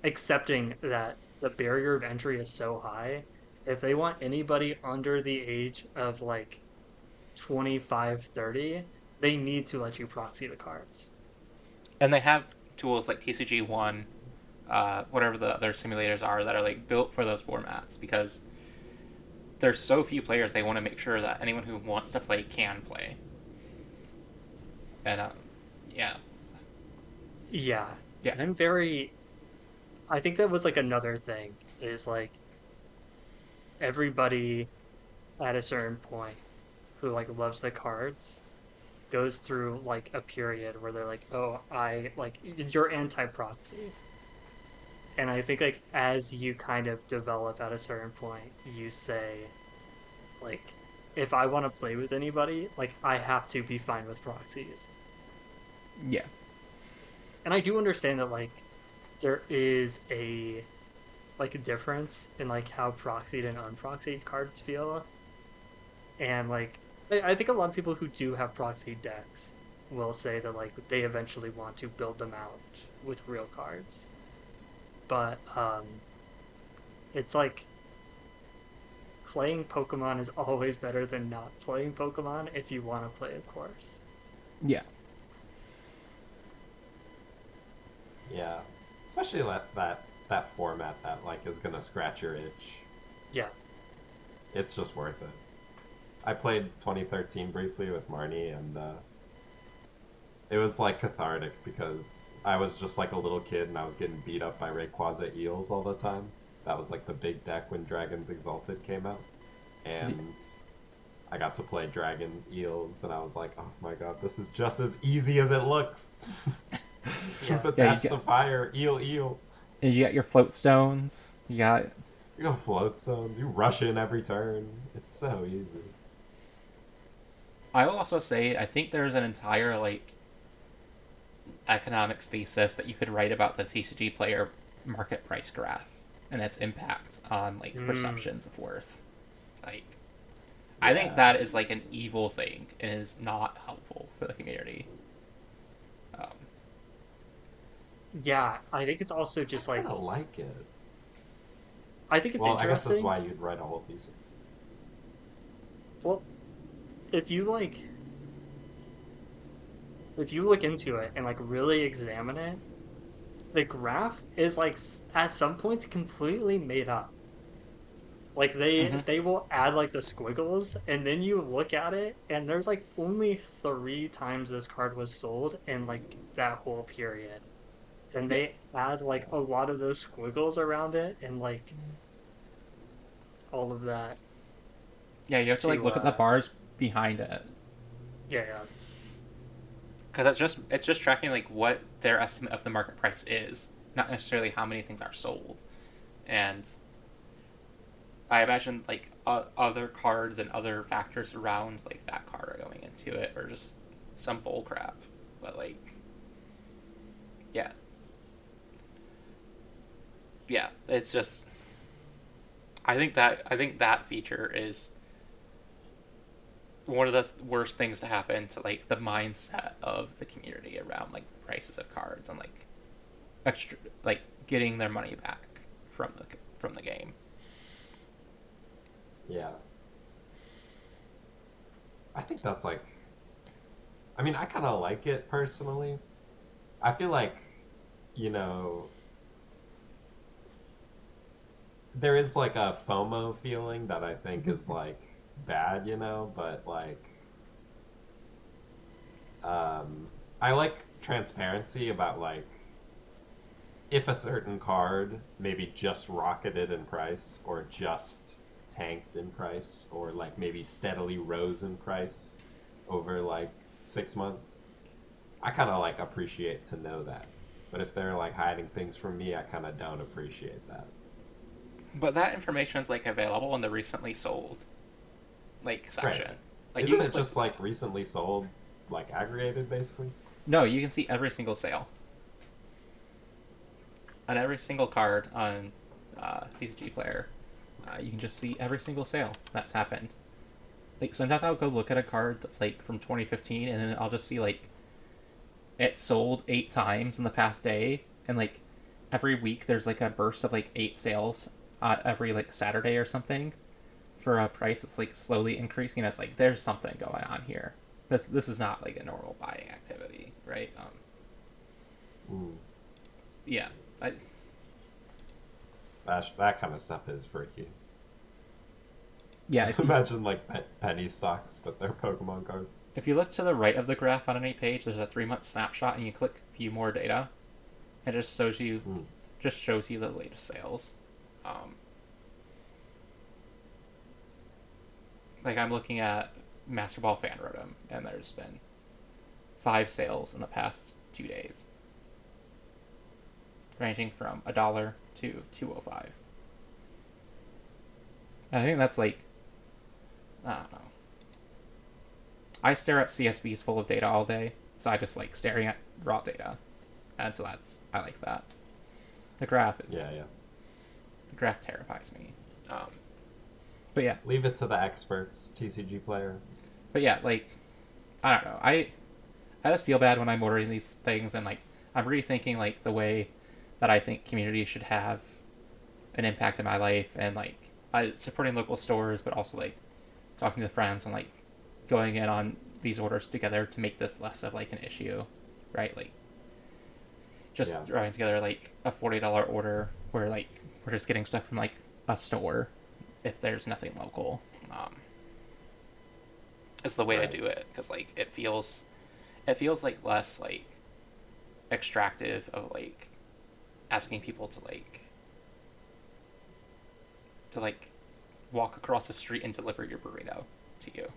accepting that the barrier of entry is so high. If they want anybody under the age of like 25, 30, they need to let you proxy the cards. and they have tools like TCG1, whatever the other simulators are that are like built for those formats because there's so few players. They want to make sure that anyone who wants to play can play. And yeah, Yeah. yeah, And I'm very I think that was like another thing is like everybody at a certain point who like loves the cards goes through like a period where they're like, "Oh, I like you're anti-proxy." And I think like as you kind of develop at a certain point, you say like if I want to play with anybody, like I have to be fine with proxies. yeah, And I do understand that like there is a like a difference in like how proxied and unproxied cards feel. And like I think a lot of people who do have proxied decks will say that like they eventually want to build them out with real cards. But it's like playing Pokemon is always better than not playing Pokemon if you want to play a course. yeah. Yeah. Especially that format that like is gonna scratch your itch. Yeah. It's just worth it. I played 2013 briefly with Marnie, and it was like cathartic because I was just like a little kid and I was getting beat up by Rayquaza Eels all the time. That was like the big deck when Dragons Exalted came out, and I got to play Dragon Eels, and I was like, oh my god, this is just as easy as it looks. Just Yeah. Yeah, attach the fire, eel, eel. you got your float stones. You got You go float stones. You rush in every turn. It's so easy. I will also say I think there's an entire like economics thesis that you could write about the TCG player market price graph and its impact on like perceptions of worth. Like I think Yeah. that is like an evil thing and is not helpful for the community. Um, Yeah, I think it's also I just kind like of like it. I think it's Well, I guess that's interesting. why you'd write a whole thesis. Well, if you look into it and like really examine it, the graph is like at some points completely made up. Like mhm. they will add like the squiggles, and then you look at it, and there's like only 3 times this card was sold in like that whole period, and Yeah, they add like a lot of those squiggles around it, and like all of that yeah, you have to like to look at the bars behind it yeah, yeah. because it's just tracking like what their estimate of the market price is, not necessarily how many things are sold. And I imagine like other cards and other factors around like that card are going into it, or just some bull crap. But like, yeah, yeah, it's just I think that feature is one of the worst things to happen to like the mindset of the community around like the prices of cards and like extra like getting their money back from the game. Yeah. I think that's like. I mean, I kind of like it personally. I feel like, you know, there is like a FOMO feeling that I think is like bad, but like um I like transparency about like if a certain card maybe just rocketed in price or just tanked in price or like maybe steadily rose in price over like 6 months, I kind of like appreciate to know that. But if they're like hiding things from me, I kind of don't appreciate that. But that information is like available in the recently sold like Right. section. Like you Isn't can it click just like recently sold, like aggregated basically? no, you can see every single sale on every single card on TCG Player. You can just see every single sale that's happened. Like sometimes I'll go look at a card that's like from 2015, and then I'll just see like it sold 8 times in the past day, and like every week there's like a burst of like 8 sales every like Saturday or something for a price that's like slowly increasing. It's like there's something going on here. This is not like a normal buying activity, right? Mm. Yeah, I, That kind of stuff is freaky. yeah. If you Imagine like penny stocks, but they're Pokemon cards. if you look to the right of the graph on any page, there's a 3 month snapshot, and you click view more data. It Mm. just shows you the latest sales. Um, like I'm looking at Master Ball Fan Rotom, and there's been 5 sales in the past 2 days, ranging from $1 to $2.05. And I think that's like I don't know. I stare at CSVs full of data all day, so I just like staring at raw data, and so I like that. The graph is Yeah, yeah. the graph terrifies me. Um, but yeah, Leave it to the experts, TCG player. but yeah, like I don't know. I just feel bad when I'm ordering these things, and like I'm rethinking like the way that I think communities should have an impact in my life, and like supporting local stores, but also like talking to friends and like going in on these orders together to make this less of like an issue, right? Like Yeah. just throwing together like a $40 order where like we're just getting stuff from like a store if there's nothing local. It's the way to Right. do it because like it feels like less like extractive of like asking people to walk across the street and deliver your burrito to you.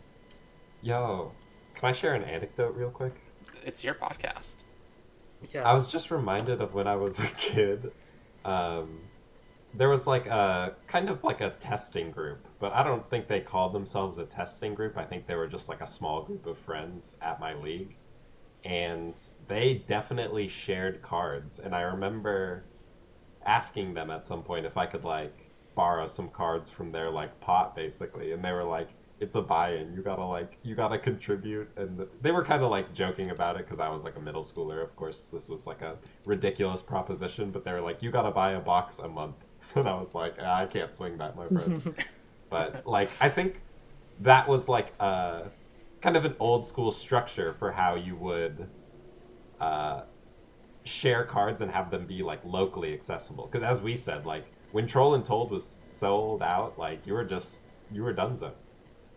Yo, can I share an anecdote real quick? It's your podcast. I Yeah. was just reminded of when I was a kid. Um, there was like a kind of like a testing group, but I don't think they called themselves a testing group. I think they were just like a small group of friends at my league. And they definitely shared cards. And I remember asking them at some point if I could like borrow some cards from their like pot basically, and they were like, "It's a buy-in. You gotta contribute." And they were kind of like joking about it because I was like a middle schooler. Of course, this was like a ridiculous proposition, but they were like, "You gotta buy a box a month," and I was like, "I can't swing that, my friend." But like, I think that was like a kind of an old school structure for how you would uh, share cards and have them be like locally accessible. Because as we said, like when Troll and Told was sold out, like you were donezo.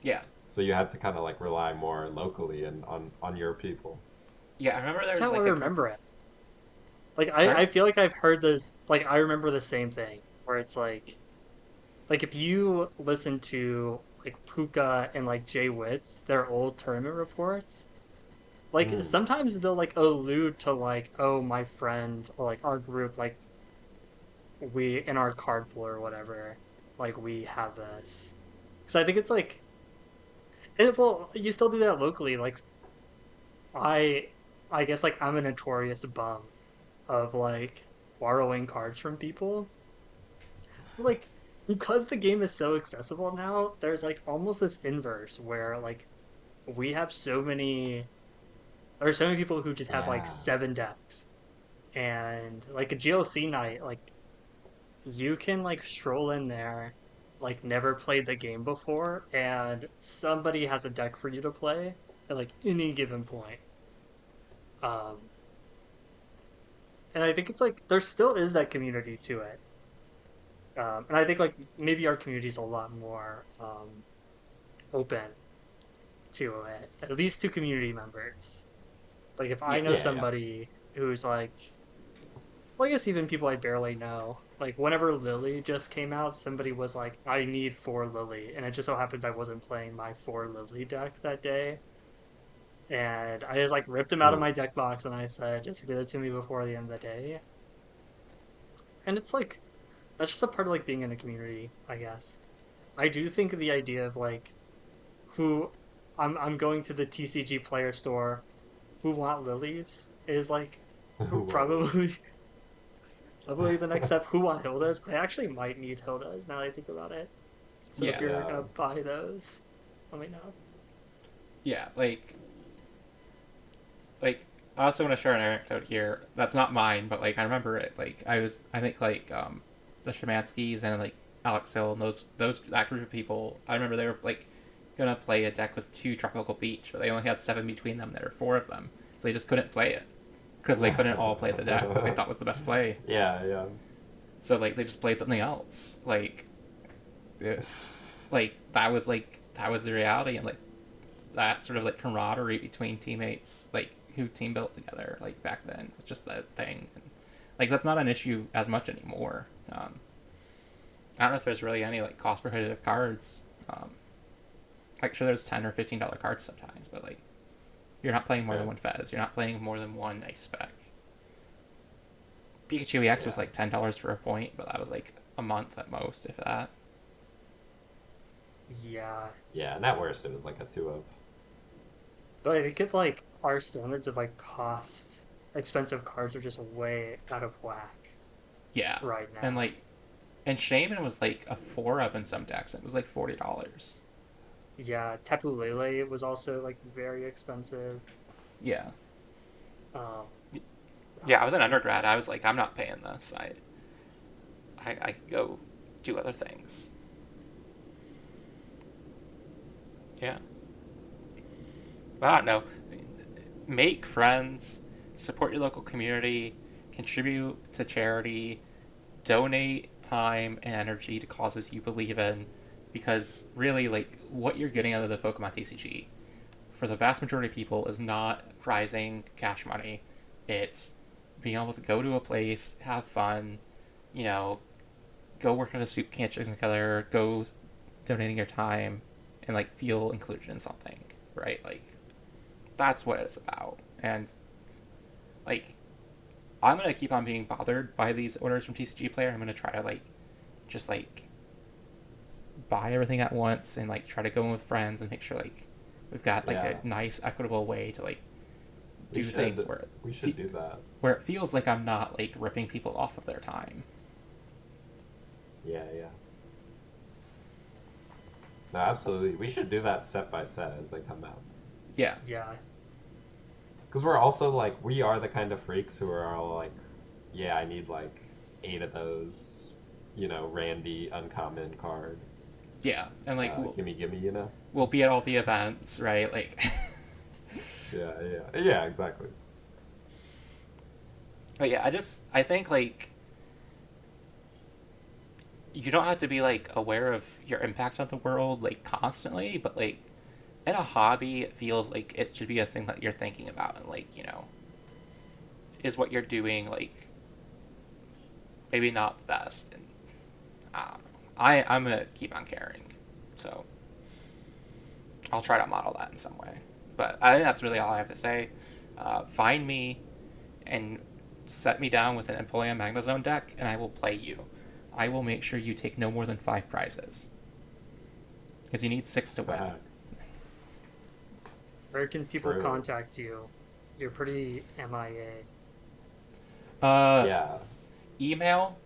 Yeah. So you had to kind of like rely more locally and on your people. Yeah, I remember there That's was how I like a group. remember it. Like Sorry? I feel like I've heard this. Like I remember the same thing where it's like if you listen to like Puka and like Jay Witz, their old tournament reports, like Mm. sometimes they'll like allude to like, oh, my friend or like our group, like we in our card pool or whatever, like we have this. Because I think it's like, well, you still do that locally. Like I, I guess like I'm a notorious bum of like borrowing cards from people. Like because the game is so accessible now, there's like almost this inverse where like we have so many there's so many people who just have like Yeah. 7 decks. And like a GLC night, like you can like stroll in there, like never played the game before, and somebody has a deck for you to play at like any given point. Um, and I think it's like there still is that community to it. And I think like maybe our community is a lot more open to it, at least to community members. Like if I Yeah. know Yeah, yeah. somebody who's like, well, I guess even people I barely know. Like whenever Lily just came out, somebody was like, "I need 4 Lily," and it just so happens I wasn't playing my 4 Lily deck that day, and I just like ripped him out of Mm. my deck box and I said, "Just get it to me before the end of the day." And it's like that's just a part of like being in a community, I guess. I do think the idea of like who I'm going to the TCG player store, who want lilies is like who Well, probably probably the next step. Who want Hildas? I actually might need Hildas now that I think about it. So if Yeah. you're yeah. gonna buy those, let me know. Yeah. Like I also want to share an anecdote here. That's not mine, but like I remember it. Like I think like the Shemanskys and like Alex Hill and those that group of people. I remember they were like gonna play a deck with 2 Tropical Beach, but they only had 7 between them. There were 4 of them, so they just couldn't play it because they couldn't all play the deck that they thought was the best play. Yeah, yeah. So like they just played something else. It- that was the reality, and like that sort of like camaraderie between teammates, like who team built together, like back then, was just that thing. And, like that's not an issue as much anymore. I don't know if there's really any like cost prohibitive cards. Like sure, there's $10 or $15 cards sometimes, but like you're not playing more Yeah. than one Fez. You're not playing more than one Ice Spec. Pikachu EX was Yeah. like $10 for a point, but that was like a month at most, if that. Yeah, Yeah, and at worst it was like a 2 of. but I think if like our standards of like cost, expensive cards are just way out of whack Yeah, right and now. like and Shaman was like a 4 of in some decks. It was like $40. Yeah, Tapu Lele was also like very expensive. Yeah. Um, Yeah, I was an undergrad. I was like, I'm not paying this. I could go do other things. Yeah. But I don't know. Make friends, support your local community, contribute to charity, donate time and energy to causes you believe in, because really, like, what you're getting out of the Pokemon TCG for the vast majority of people is not prizing cash money. It's being able to go to a place, have fun, you know, go work in a soup kitchen together, go donating your time, and like feel included in something, right? Like that's what it's about. And like I'm gonna keep on being bothered by these orders from TCGPlayer. I'm gonna try to like just like buy everything at once and like try to go in with friends and make sure like we've got like a nice equitable way to like do things where we should do that, where it feels like I'm not like ripping people off of their time. Yeah. No, absolutely. We should do that set by set as they come out. Yeah. Because we're also like, we are the kind of freaks who are all like, yeah, I need like 8 of those, you know, Randy uncommon card. Yeah, and like gimme, you know. We'll be at all the events, right? Like. Yeah, exactly. But yeah, I think like you don't have to be like aware of your impact on the world like constantly, but like in a hobby, it feels like it should be a thing that you're thinking about and like, you know, is what you're doing like maybe not the best, and I'm gonna keep on caring, so I'll try to model that in some way. But I think that's really all I have to say. Find me and set me down with an Empoleon Magnezone deck, and I will play you. I will make sure you take no more than 5 prizes. Because you need 6 to win. Where can people contact you? You're pretty MIA. Yeah. Email.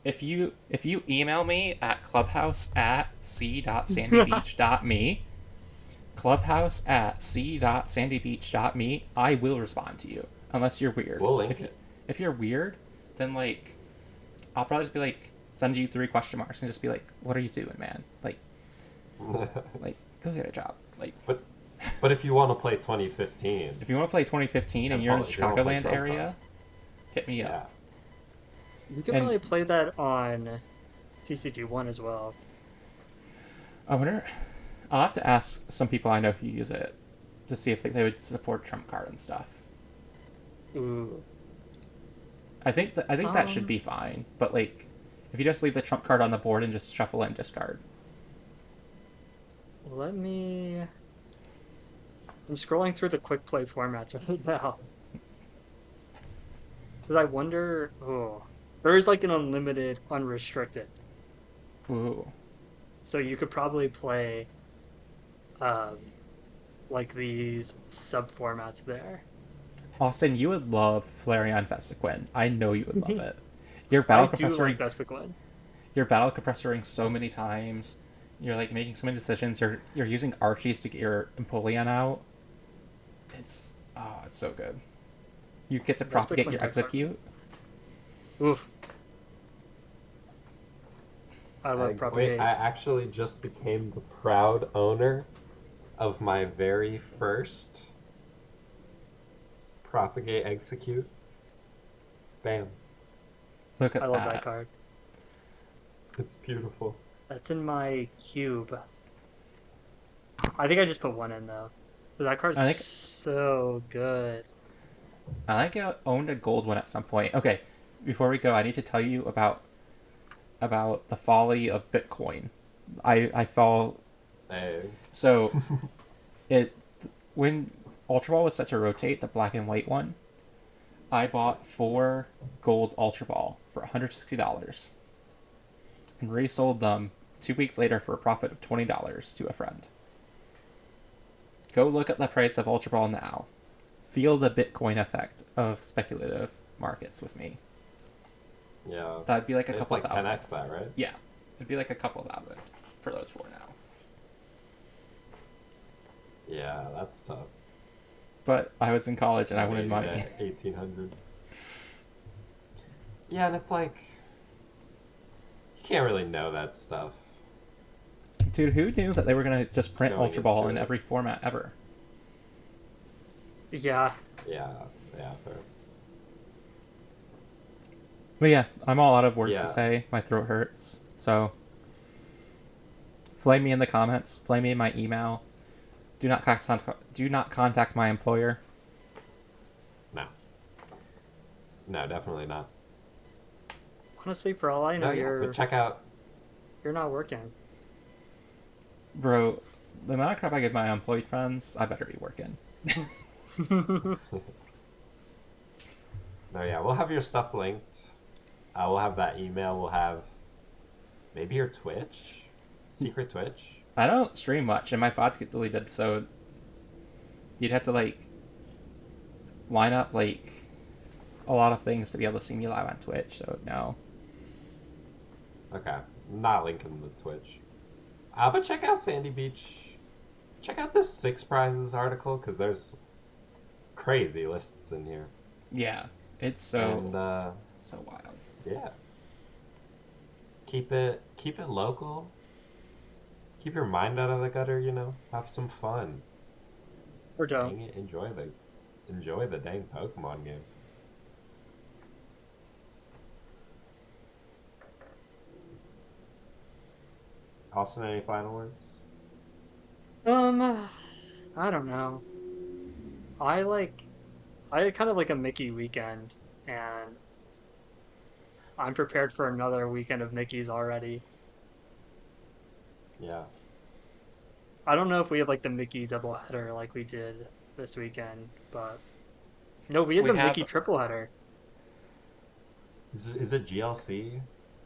If you email me at clubhouse@c.sandybeach.me, clubhouse@c.sandybeach.me, I will respond to you. Unless you're weird. We'll link it. If you're weird, then like I'll probably just be like send you 3 question marks and just be like, what are you doing, man? Like like go get a job. Like But if you want to play 2015, if you want to play 2015 and you're in the Chicagoland area, hit me up. You can probably play that on TCG1 as well. I wonder. I'll have to ask some people I know who use it to see if they would support trump card and stuff. Ooh. I think that should be fine, but like if you just leave the trump card on the board and just shuffle and discard. I'm scrolling through the quick play formats right now. Because I wonder... there is like an unlimited, unrestricted. Ooh. So you could probably play like these sub-formats there. Austin, you would love Flareon Vespiquen. I know you would love it. Your battle compressoring... Vespiquen. You're battle compressoring so many times. You're like making so many decisions. You're using Archies to get your Empoleon out. It's so good. You get to propagate your execute. Oof. I love propagate. I actually just became the proud owner of my very first propagate execute. Bam. Look at that. I love that card. It's beautiful. That's in my cube. I think I just put 1 in though. That card's so good. I think I owned a gold one at some point. Okay, before we go, I need to tell you about the folly of Bitcoin. I fall. Hey. So, when Ultra Ball was set to rotate, the black and white one, I bought 4 gold Ultra Ball for $160 and resold them 2 weeks later for a profit of $20 to a friend. Go look at the price of Ultra Ball now. Feel the Bitcoin effect of speculative markets with me. Yeah. That'd be like a couple thousand. 10x that, right? Yeah. It'd be like a couple thousand for those 4 now. Yeah, that's tough. But I was in college and I wanted money. 1800. Yeah, and it's like you can't really know that stuff. Dude, who knew that they were gonna just print Ultra Ball in every format ever? Yeah. Yeah, fair. But yeah, I'm all out of words to say. My throat hurts. So, flame me in the comments. Flame me in my email. Do not contact my employer. No. No, definitely not. Honestly, for all I know, No, yeah, but check out. you're not working. Bro, the amount of crap I give my employed friends, I better be working. No, yeah, we'll have your stuff linked. We'll have that email. We'll have maybe your Twitch, secret Twitch. I don't stream much, and my VODs get deleted, so you'd have to like line up like a lot of things to be able to see me live on Twitch. So no. Okay, not linking the Twitch. But check out Sandy Beach. Check out this six prizes article because there's crazy lists in here. Yeah, it's And so wild. yeah, keep it local. Keep your mind out of the gutter. You know, have some fun. Or don't. Dang it, enjoy the dang Pokemon game. Austin, any final words? I don't know. I like, I had kind of like a Mickey weekend, and I'm prepared for another weekend of Mickeys already. Yeah. I don't know if we have like the Mickey doubleheader like we did this weekend, but no, we had We the Mickey have tripleheader. Is it GLC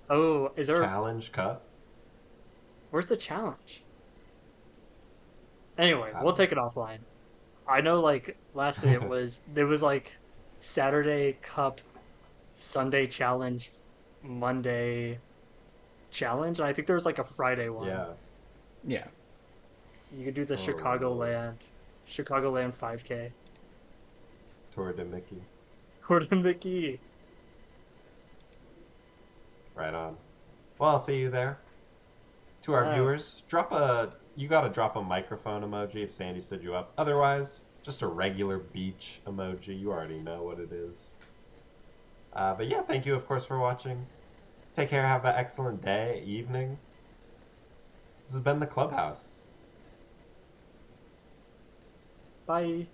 Oh, is there? Challenge Cup? Where's the challenge? Anyway, I we'll don't know. take it offline. I know like lastly there was like Saturday Cup, Sunday challenge, Monday challenge, and I think there was like a Friday one. Yeah. yeah. You could do the Oh, Chicagoland 5K. Tour de Mickey. Or the Mickey. Right on. Well, I'll see you there. To our Uh, viewers, you gotta drop a microphone emoji if Sandy stood you up. Otherwise, just a regular beach emoji. You already know what it is. But yeah, thank you, of course, for watching. Take care. Have an excellent day, evening. This has been the Clubhouse. bye.